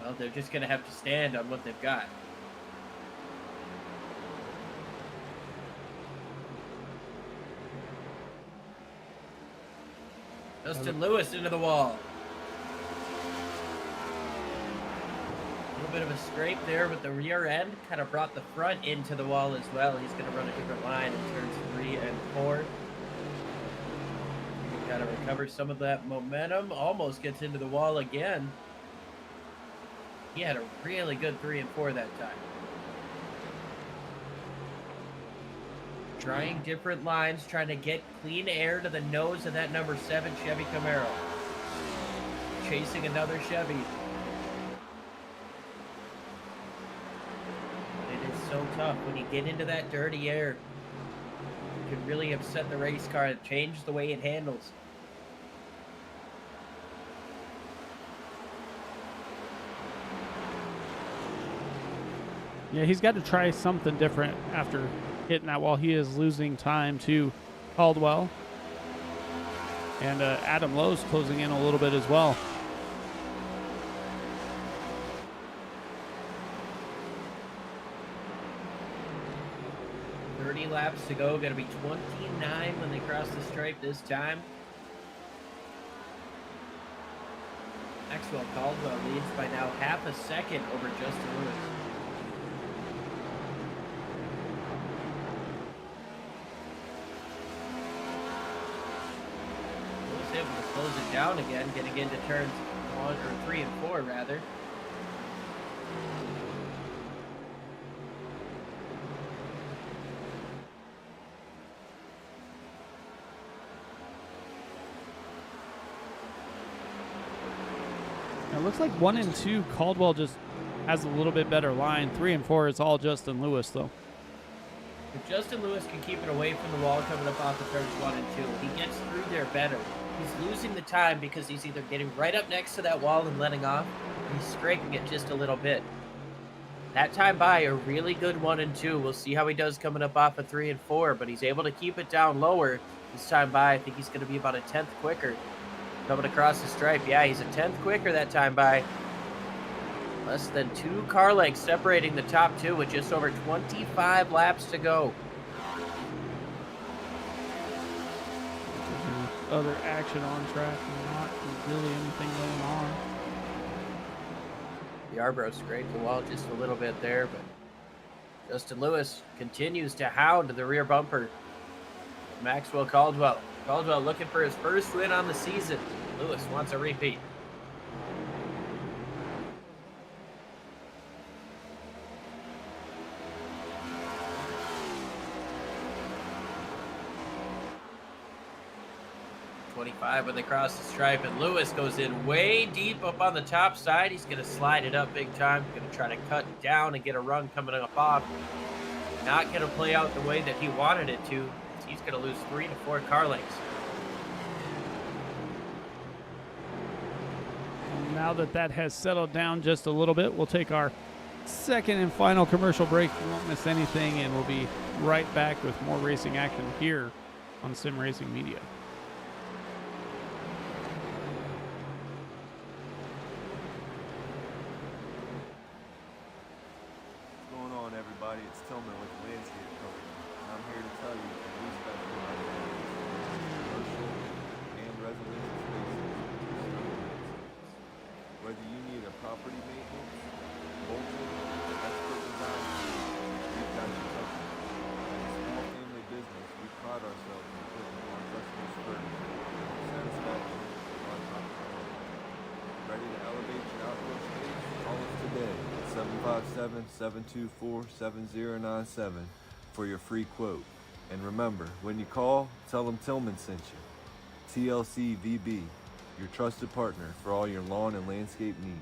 well, they're just going to have to stand on what they've got. Justin Lewis into the wall. A little bit of a scrape there with the rear end. Kind of brought the front into the wall as well. He's going to run a different line in turns 3 and 4. Got to recover some of that momentum. Almost gets into the wall again. He had a really good 3 and 4 that time. Trying different lines, trying to get clean air to the nose of that number 7 Chevy Camaro. Chasing another Chevy. It is so tough when you get into that dirty air. It can really upset the race car and change the way it handles. Yeah, he's got to try something different after hitting that wall. He is losing time to Caldwell. And Adam Lowe's closing in a little bit as well. Laps to go. Going to be 29 when they cross the stripe this time. Maxwell Caldwell leads by now half a second over Justin Lewis. Lewis able to close it down again, getting into turns 3 and 4 rather. It looks like 1 and 2, Caldwell just has a little bit better line. 3 and 4 is all Justin Lewis, though. If Justin Lewis can keep it away from the wall coming up off the turns 1 and 2, he gets through there better. He's losing the time because he's either getting right up next to that wall and letting off, or he's scraping it just a little bit. That time by, a really good 1 and 2. We'll see how he does coming up off of 3 and 4, but he's able to keep it down lower this time by. I think he's going to be about a 10th quicker. Coming across the stripe. Yeah, he's a 10th quicker that time by. Less than 2 car lengths separating the top 2 with just over 25 laps to go. Other action on track, not really anything going on. Yarbrough scraped the wall just a little bit there, but Justin Lewis continues to hound the rear bumper. Maxwell Caldwell. Caldwell looking for his first win on the season. Lewis wants a repeat. When they cross the stripe, and Lewis goes in way deep up on the top side. He's going to slide it up big time. Going to try to cut down and get a run coming up off. Not going to play out the way that he wanted it to. He's going to lose 3 to 4 car lengths. Now that has settled down just a little bit, we'll take our second and final commercial break. You won't miss anything, and we'll be right back with more racing action here on Sim Racing Media. It's Tillman with the Landscape Company, and I'm here to tell you that we specialize in commercial and residential spaces. Whether you need a property maintenance, mulching, expert design, we've got you covered. As a small family business, we pride ourselves in putting our customers first. Satisfaction on top of it. Ready to elevate your outdoor space? Call us today at 757-724-7097 for your free quote. And remember, when you call, tell them Tillman sent you. TLC VB, your trusted partner for all your lawn and landscape needs.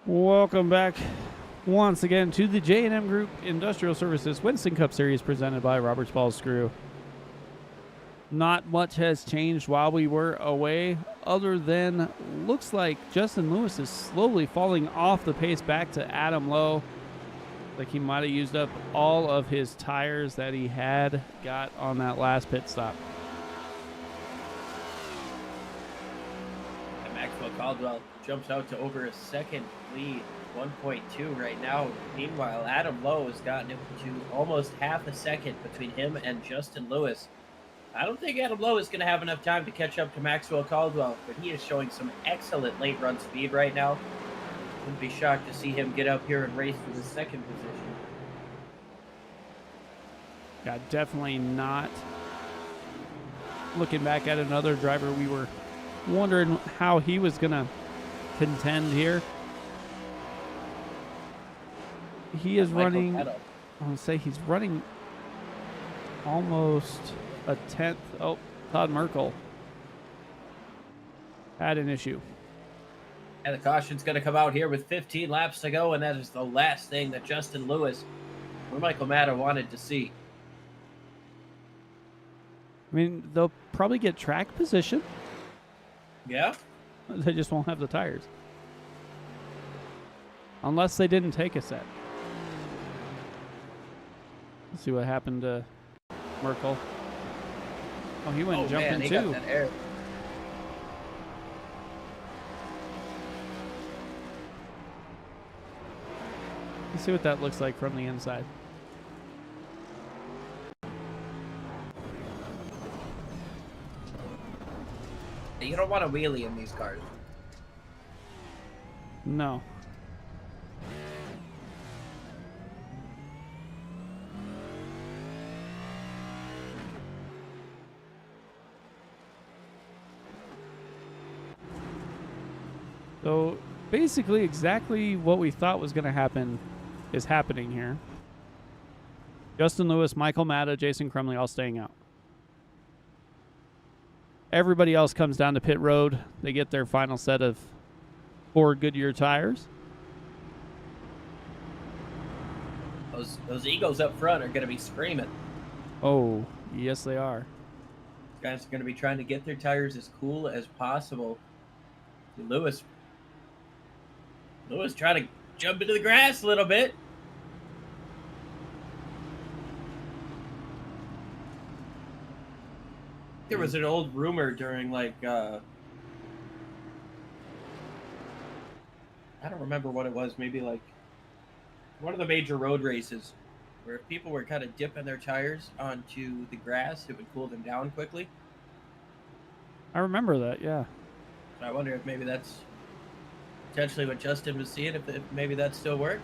Welcome back once again to the J&M Group Industrial Services Winston Cup Series presented by Roberts Ballscrew. Not much has changed while we were away, other than looks like Justin Lewis is slowly falling off the pace back to Adam Lowe. Like he might have used up all of his tires that he had got on that last pit stop. And Maxwell Caldwell jumps out to over a second lead, 1.2 right now. Meanwhile, Adam Lowe has gotten into almost half a second between him and Justin Lewis. I don't think Adam Lowe is going to have enough time to catch up to Maxwell Caldwell, but he is showing some excellent late run speed right now. Wouldn't be shocked to see him get up here and race for the second position. Yeah, definitely not. Looking back at another driver, we were wondering how he was going to contend here. He is running, I want to say he's running almost a tenth. Oh, Todd Merkel had an issue. And the caution's going to come out here with 15 laps to go, and that is the last thing that Justin Lewis or Michael Matta wanted to see. I mean, they'll probably get track position. Yeah? They just won't have the tires. Unless they didn't take a set. Let's see what happened to Merkel. Oh, he went jumping he too. got that air. Let's see what that looks like from the inside. You don't want to wheelie in these cars. No. So basically exactly what we thought was going to happen is happening here. Justin Lewis, Michael Matta, Jason Crumley all staying out. Everybody else comes down to pit road. They get their final set of 4 Goodyear tires. Those egos up front are going to be screaming. Oh, yes they are. Guys are going to be trying to get their tires as cool as possible. Lewis trying to jump into the grass a little bit. There was an old rumor during I don't remember what it was, maybe like one of the major road races where if people were kind of dipping their tires onto the grass, it would cool them down quickly. I remember that, yeah. I wonder if maybe that's potentially what Justin was seeing, if maybe that still worked.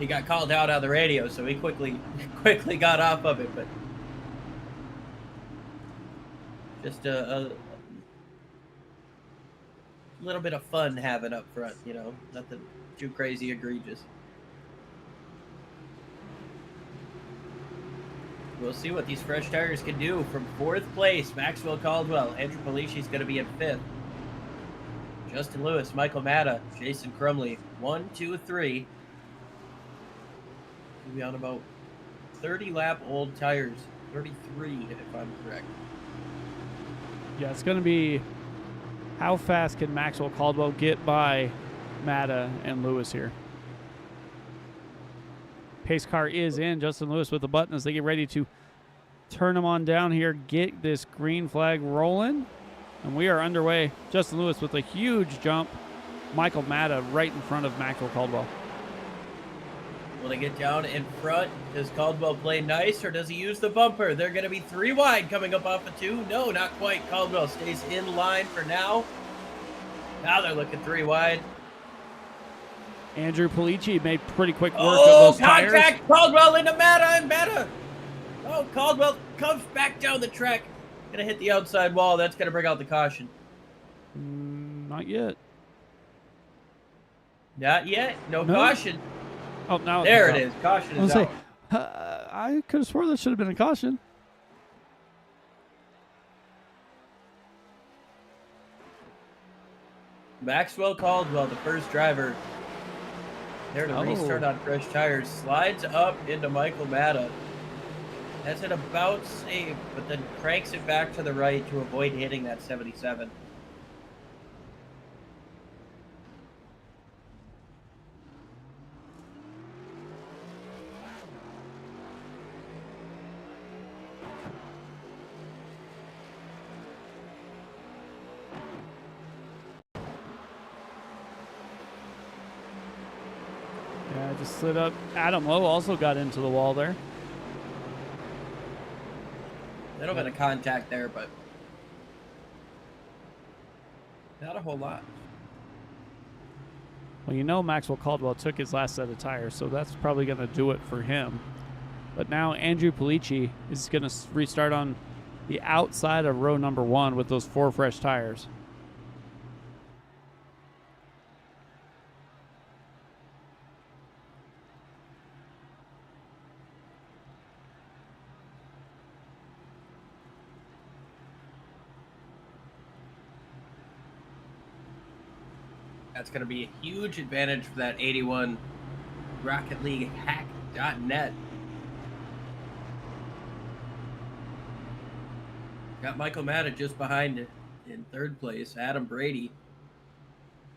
He got called out on the radio, so he quickly got off of it, but just a little bit of fun having up front, you know, nothing too crazy egregious. We'll see what these fresh tires can do. From 4th place, Maxwell Caldwell. Andrew Polici's going to be in 5th. Justin Lewis, Michael Matta, Jason Crumley. 1, 2, 3. We'll be on about 30 lap old tires. 33, if I'm correct. Yeah, it's going to be how fast can Maxwell Caldwell get by Matta and Lewis here. Pace car is in. Justin Lewis with the button as they get ready to turn them on down here, get this green flag rolling. And we are underway. Justin Lewis with a huge jump. Michael Matta right in front of Maxwell Caldwell. Will they get down in front? Does Caldwell play nice, or does he use the bumper? They're going to be 3 wide coming up off of 2. No, not quite. Caldwell stays in line for now. Now they're looking 3 wide. Andrew Polici made pretty quick work of those tires. Contact! Caldwell into Matta, and Matta! Oh, Caldwell comes back down the track. Going to hit the outside wall. That's going to bring out the caution. Not yet. Not yet. No caution. Oh, now there it is. Caution is out. I could have swore that should have been a caution. Maxwell Caldwell, the first driver there to restart on fresh tires, slides up into Michael Matta. Has it about safe, but then cranks it back to the right to avoid hitting that 77. Yeah, just slid up. Adam Lowe also got into the wall there. Little bit of contact there, but not a whole lot. Well, you know Maxwell Caldwell took his last set of tires, so that's probably going to do it for him. But now Andrew Polici is going to restart on the outside of row number 1 with those 4 fresh tires. That's going to be a huge advantage for that 81 Rocket League hack.net. Got Michael Matta just behind it in 3rd place. Adam Brady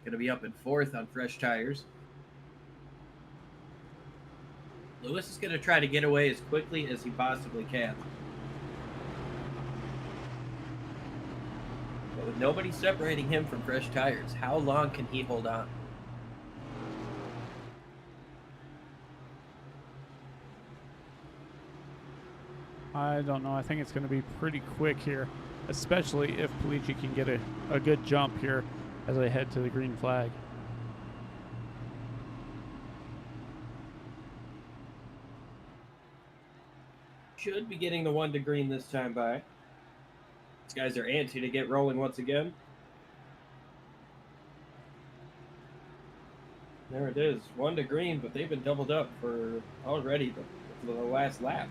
going to be up in 4th on fresh tires. Lewis is going to try to get away as quickly as he possibly can. But with nobody separating him from fresh tires, how long can he hold on? I don't know. I think it's going to be pretty quick here, especially if Polici can get a good jump here as I head to the green flag. Should be getting the 1 to green this time by. These guys are antsy to get rolling once again. There it is, 1 to green, but they've been doubled up for already the last lap.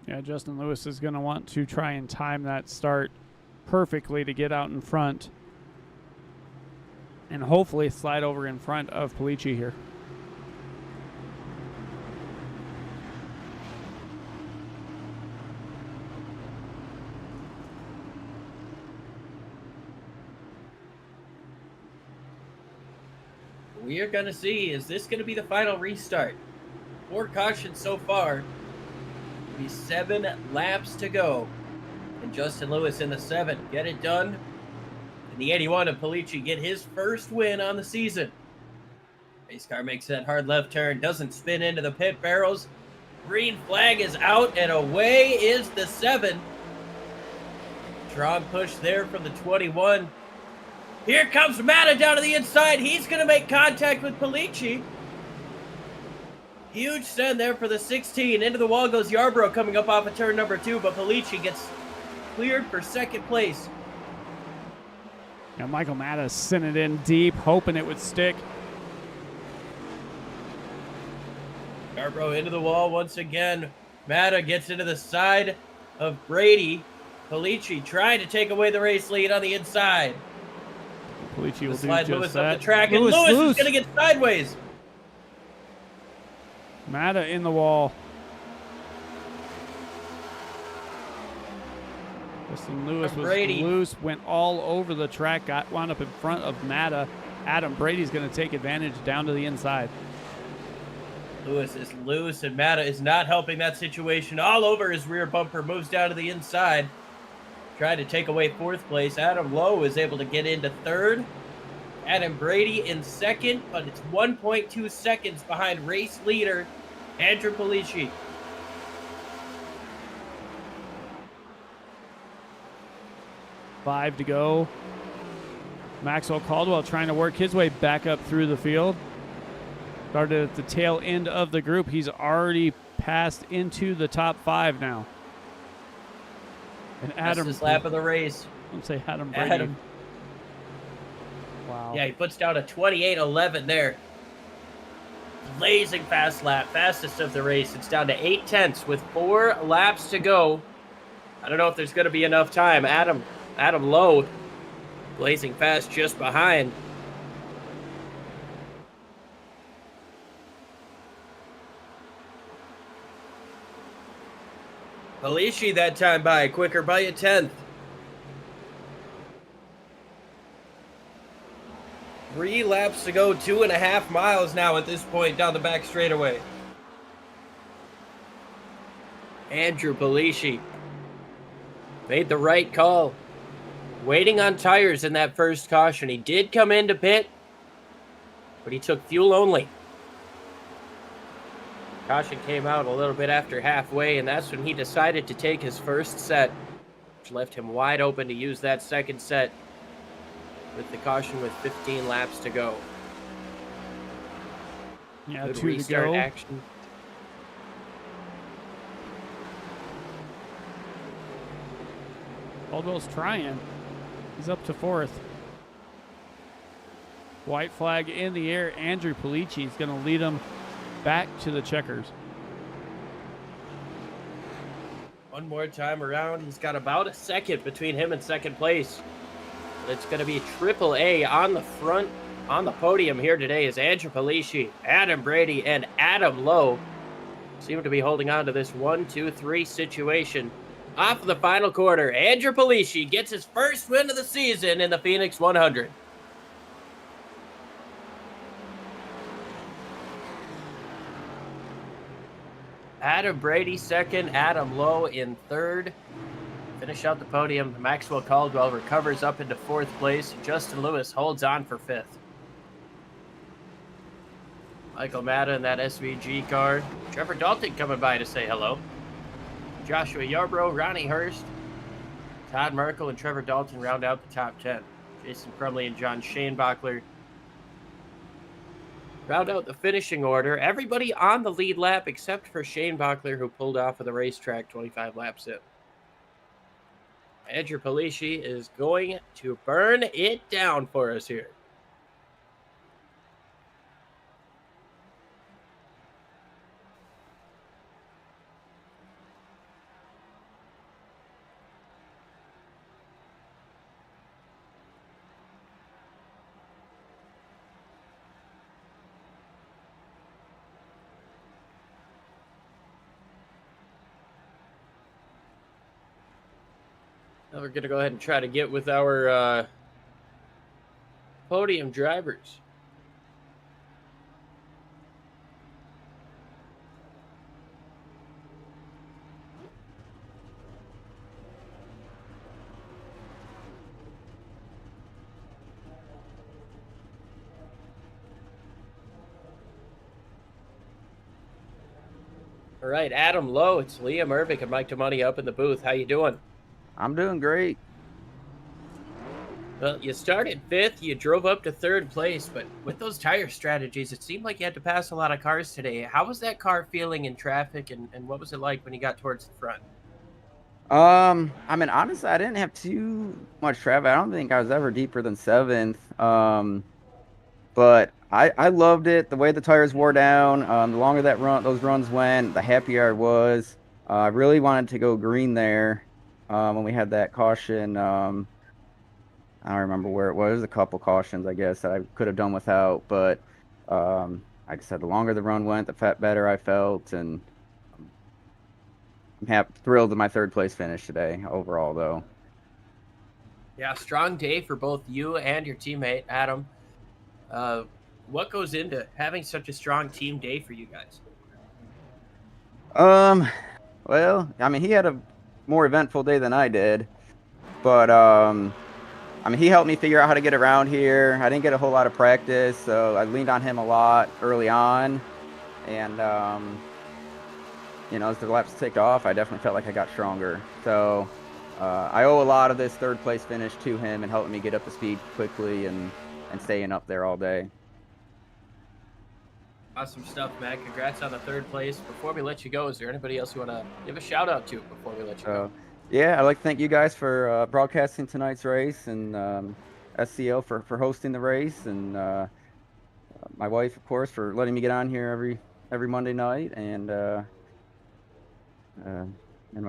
Yeah, Justin Lewis is going to want to try and time that start perfectly to get out in front and hopefully slide over in front of Polici here. We are going to see, is this going to be the final restart? 4 cautions so far. Be 7 laps to go. And Justin Lewis in the 7. Get it done. And the 81 of Polici get his first win on the season. Race car makes that hard left turn. Doesn't spin into the pit barrels. Green flag is out. And away is the 7. Strong push there from the 21. Here comes Matta down to the inside. He's going to make contact with Polici. Huge send there for the 16. Into the wall goes Yarbrough coming up off of turn number 2, but Polici gets cleared for 2nd place. Now Michael Matta sent it in deep, hoping it would stick. Yarbrough into the wall once again. Matta gets into the side of Brady. Polici trying to take away the race lead on the inside. Polici will slide do Lewis just up that. the track, and Lewis is going to get sideways. Matta in the wall. Justin Lewis was loose, went all over the track, wound up in front of Matta. Adam Brady's going to take advantage down to the inside. Lewis is loose, and Matta is not helping that situation. All over his rear bumper, moves down to the inside. Tried to take away 4th place. Adam Lowe is able to get into 3rd. Adam Brady in 2nd, but it's 1.2 seconds behind race leader Andrew Polici. Five to go. Maxwell Caldwell trying to work his way back up through the field. Started at the tail end of the group. He's already passed into the top 5 now. And Adam, that's his lap of the race. Let's say Adam Brady. Wow. Yeah, he puts down a 28.11 there. Blazing fast lap, fastest of the race. It's down to 0.8 with 4 laps to go. I don't know if there's going to be enough time. Adam Lowe, blazing fast just behind. Polici that time by, quicker by a 1/10. 3 laps to go, 2.5 miles now at this point down the back straightaway. Andrew Polici made the right call. Waiting on tires in that first caution. He did come into pit, but he took fuel only. Caution came out a little bit after halfway, and that's when he decided to take his first set, which left him wide open to use that second set with the caution with 15 laps to go. Yeah, Good 2 to restart go. action. Caldwell's trying. He's up to 4th. White flag in the air. Andrew Polici is going to lead him back to the checkers. One more time around. He's got about a second between him and second place. But it's going to be Triple A on the front, on the podium here today is Andrew Polici, Adam Brady, and Adam Lowe. Seem to be holding on to this 1-2-3 situation. Off of the final quarter, Andrew Polici gets his first win of the season in the Phoenix 100. Adam Brady second, Adam Lowe in third. Finish out the podium. Maxwell Caldwell recovers up into 4th place. Justin Lewis holds on for 5th. Michael Matta in that SVG car. Trevor Dalton coming by to say hello. Joshua Yarbrough, Ronnie Hurst, Todd Merkel, and Trevor Dalton round out the top 10. Jason Crumley and John Shanebachler round out the finishing order. Everybody on the lead lap except for Shanebachler, who pulled off of the racetrack 25 laps in. Andrew Polici is going to burn it down for us here. Now we're going to go ahead and try to get with our podium drivers. All right, Adam Lowe, it's Liam Ervick and Mike DeMoney up in the booth. How you doing? I'm doing great. Well, you started 5th, you drove up to 3rd place, but with those tire strategies, it seemed like you had to pass a lot of cars today. How was that car feeling in traffic, and what was it like when you got towards the front? I mean, honestly, I didn't have too much traffic. I don't think I was ever deeper than 7th. But I loved it. The way the tires wore down, the longer those runs went, the happier I was. I really wanted to go green there. When we had that caution, I don't remember where it was. A couple cautions, I guess, that I could have done without. But like I said, the longer the run went, the better I felt, and I'm thrilled with my 3rd place finish today overall, though. Yeah, strong day for both you and your teammate, Adam. What goes into having such a strong team day for you guys? Well, I mean, he had a more eventful day than I did, but I mean, he helped me figure out how to get around here. I didn't get a whole lot of practice, so I leaned on him a lot early on, and you know, as the laps ticked off, I definitely felt like I got stronger. So I owe a lot of this 3rd place finish to him and helping me get up to speed quickly and staying up there all day. Awesome stuff, Matt. Congrats on the 3rd place. Before we let you go, is there anybody else you want to give a shout out to before we let you go? Yeah, I'd like to thank you guys for broadcasting tonight's race, and SCL for hosting the race, and my wife, of course, for letting me get on here every Monday night, and of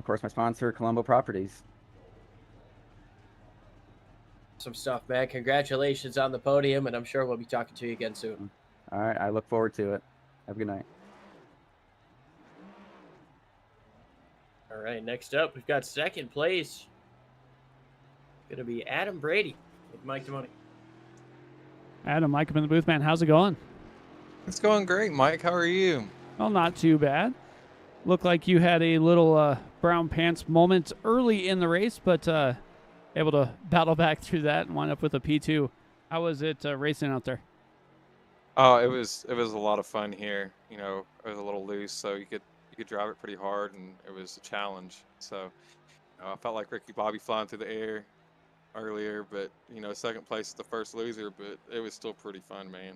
course my sponsor, Colombo Properties. Some stuff, man. Congratulations on the podium, and I'm sure we'll be talking to you again soon. All right, I look forward to it. Have a good night. All right, next up, we've got 2nd place. Going to be Adam Brady with Mike DeMoney. Adam, Mike up in the booth, man. How's it going? It's going great, Mike. How are you? Well, not too bad. Looked like you had a little brown pants moment early in the race, but able to battle back through that and wind up with a P2. How was it racing out there? Oh, it was a lot of fun here. You know, it was a little loose, so you could drive it pretty hard, and it was a challenge. So, you know, I felt like Ricky Bobby flying through the air earlier, but you know, second place is the first loser, but it was still pretty fun, man.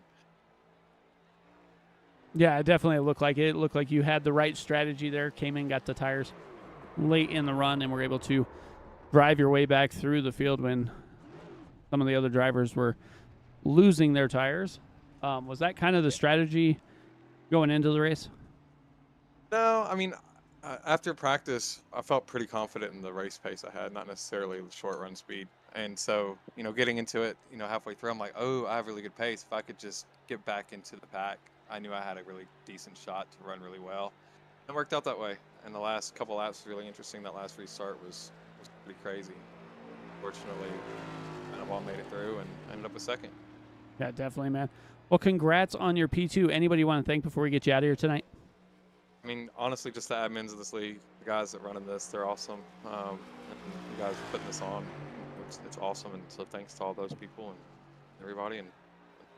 Yeah, it definitely looked like it. It looked like you had the right strategy there. Came in, got the tires late in the run, and were able to drive your way back through the field when some of the other drivers were losing their tires. Was that kind of the strategy going into the race? No, I mean, after practice, I felt pretty confident in the race pace I had, not necessarily the short run speed. And so, you know, getting into it, you know, halfway through, I'm like, oh, I have really good pace. If I could just get back into the pack, I knew I had a really decent shot to run really well. It worked out that way. And the last couple laps was really interesting. That last restart was pretty crazy. Fortunately, kind of all made it through and ended up with second. Yeah, definitely, man. Well, congrats on your P2. Anybody you want to thank before we get you out of here tonight? I mean, honestly, just the admins of this league, the guys that running this, they're awesome. And you guys are putting this on. It's awesome. And so thanks to all those people and everybody. And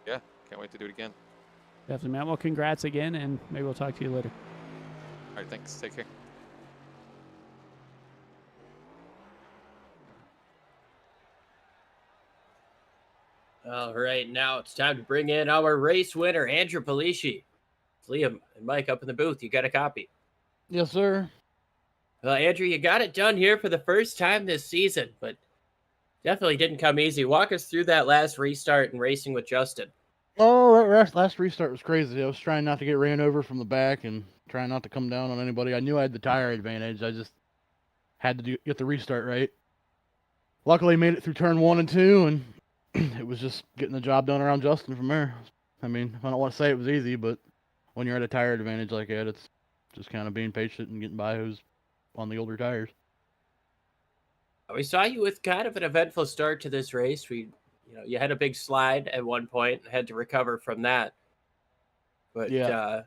yeah, can't wait to do it again. Definitely, man. Well, congrats again, and maybe we'll talk to you later. All right, thanks. Take care. All right, now it's time to bring in our race winner, Andrew Polishi. Liam and Mike up in the booth. You got a copy? Yes, sir. Well, Andrew, you got it done here for the first time this season, but definitely didn't come easy. Walk us through that last restart and racing with Justin. Oh, that last restart was crazy. I was trying not to get ran over from the back and trying not to come down on anybody. I knew I had the tire advantage. I just had to get the restart right. Luckily, made it through turn 1 and 2, and it was just getting the job done around Justin from there. I mean, I don't want to say it was easy, but when you're at a tire advantage like that, it's just kind of being patient and getting by who's on the older tires. We saw you with kind of an eventful start to this race. You had a big slide at one point and had to recover from that. But yeah,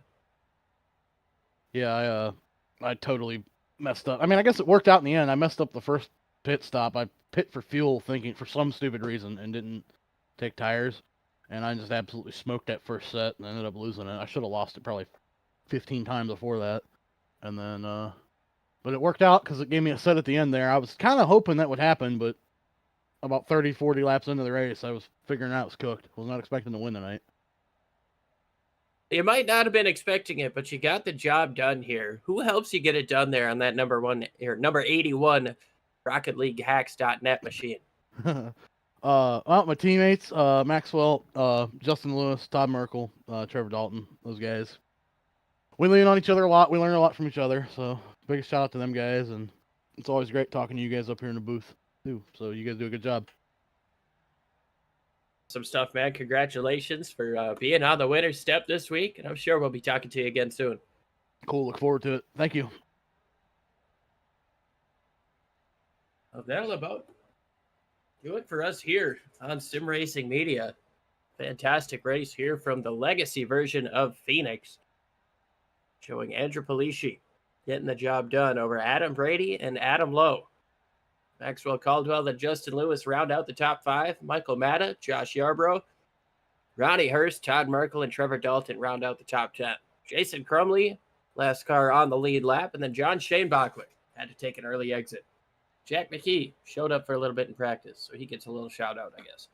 I totally messed up. I mean, I guess it worked out in the end. I messed up the first pit stop. I pit for fuel thinking for some stupid reason and didn't take tires. And I just absolutely smoked that first set and ended up losing it. I should have lost it probably 15 times before that. And then, but it worked out because it gave me a set at the end there. I was kind of hoping that would happen, but about 30, 40 laps into the race, I was figuring out it was cooked. I was not expecting to win tonight. You might not have been expecting it, but you got the job done here. Who helps you get it done there on that number 81 RocketLeagueHacks.net machine? Well, my teammates, Maxwell, Justin Lewis, Todd Merkel, Trevor Dalton, those guys. We lean on each other a lot. We learn a lot from each other. So biggest shout out to them guys. And it's always great talking to you guys up here in the booth too. So you guys do a good job. Some stuff, man. Congratulations for being on the winner's step this week. And I'm sure we'll be talking to you again soon. Cool. Look forward to it. Thank you. Well, that'll about do it for us here on Sim Racing Media. Fantastic race here from the legacy version of Phoenix, showing Andrew Polishi getting the job done over Adam Brady and Adam Lowe. Maxwell Caldwell and Justin Lewis round out the top 5. Michael Matta, Josh Yarbrough, Ronnie Hurst, Todd Merkel, and Trevor Dalton round out the top 10. Jason Crumley, last car on the lead lap, and then John Shanebacher had to take an early exit. Jack McKee showed up for a little bit in practice, so he gets a little shout out, I guess.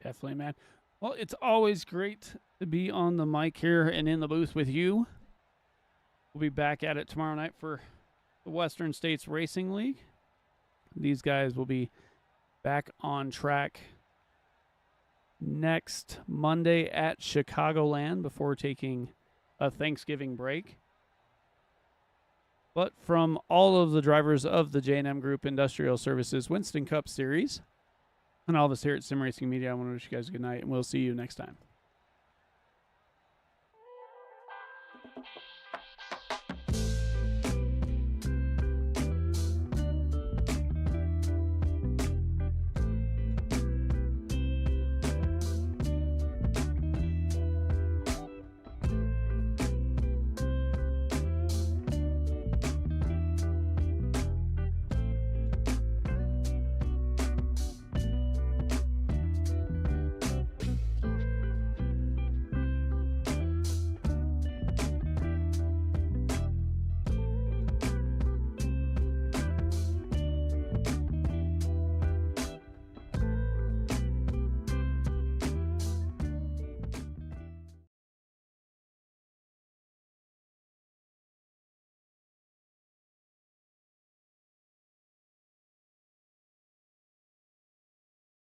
Definitely, man. Well, it's always great to be on the mic here and in the booth with you. We'll be back at it tomorrow night for the Western States Racing League. These guys will be back on track next Monday at Chicagoland before taking a Thanksgiving break. But from all of the drivers of the J&M Group Industrial Services Winston Cup Series and all of us here at Sim Racing Media, I want to wish you guys a good night, and we'll see you next time.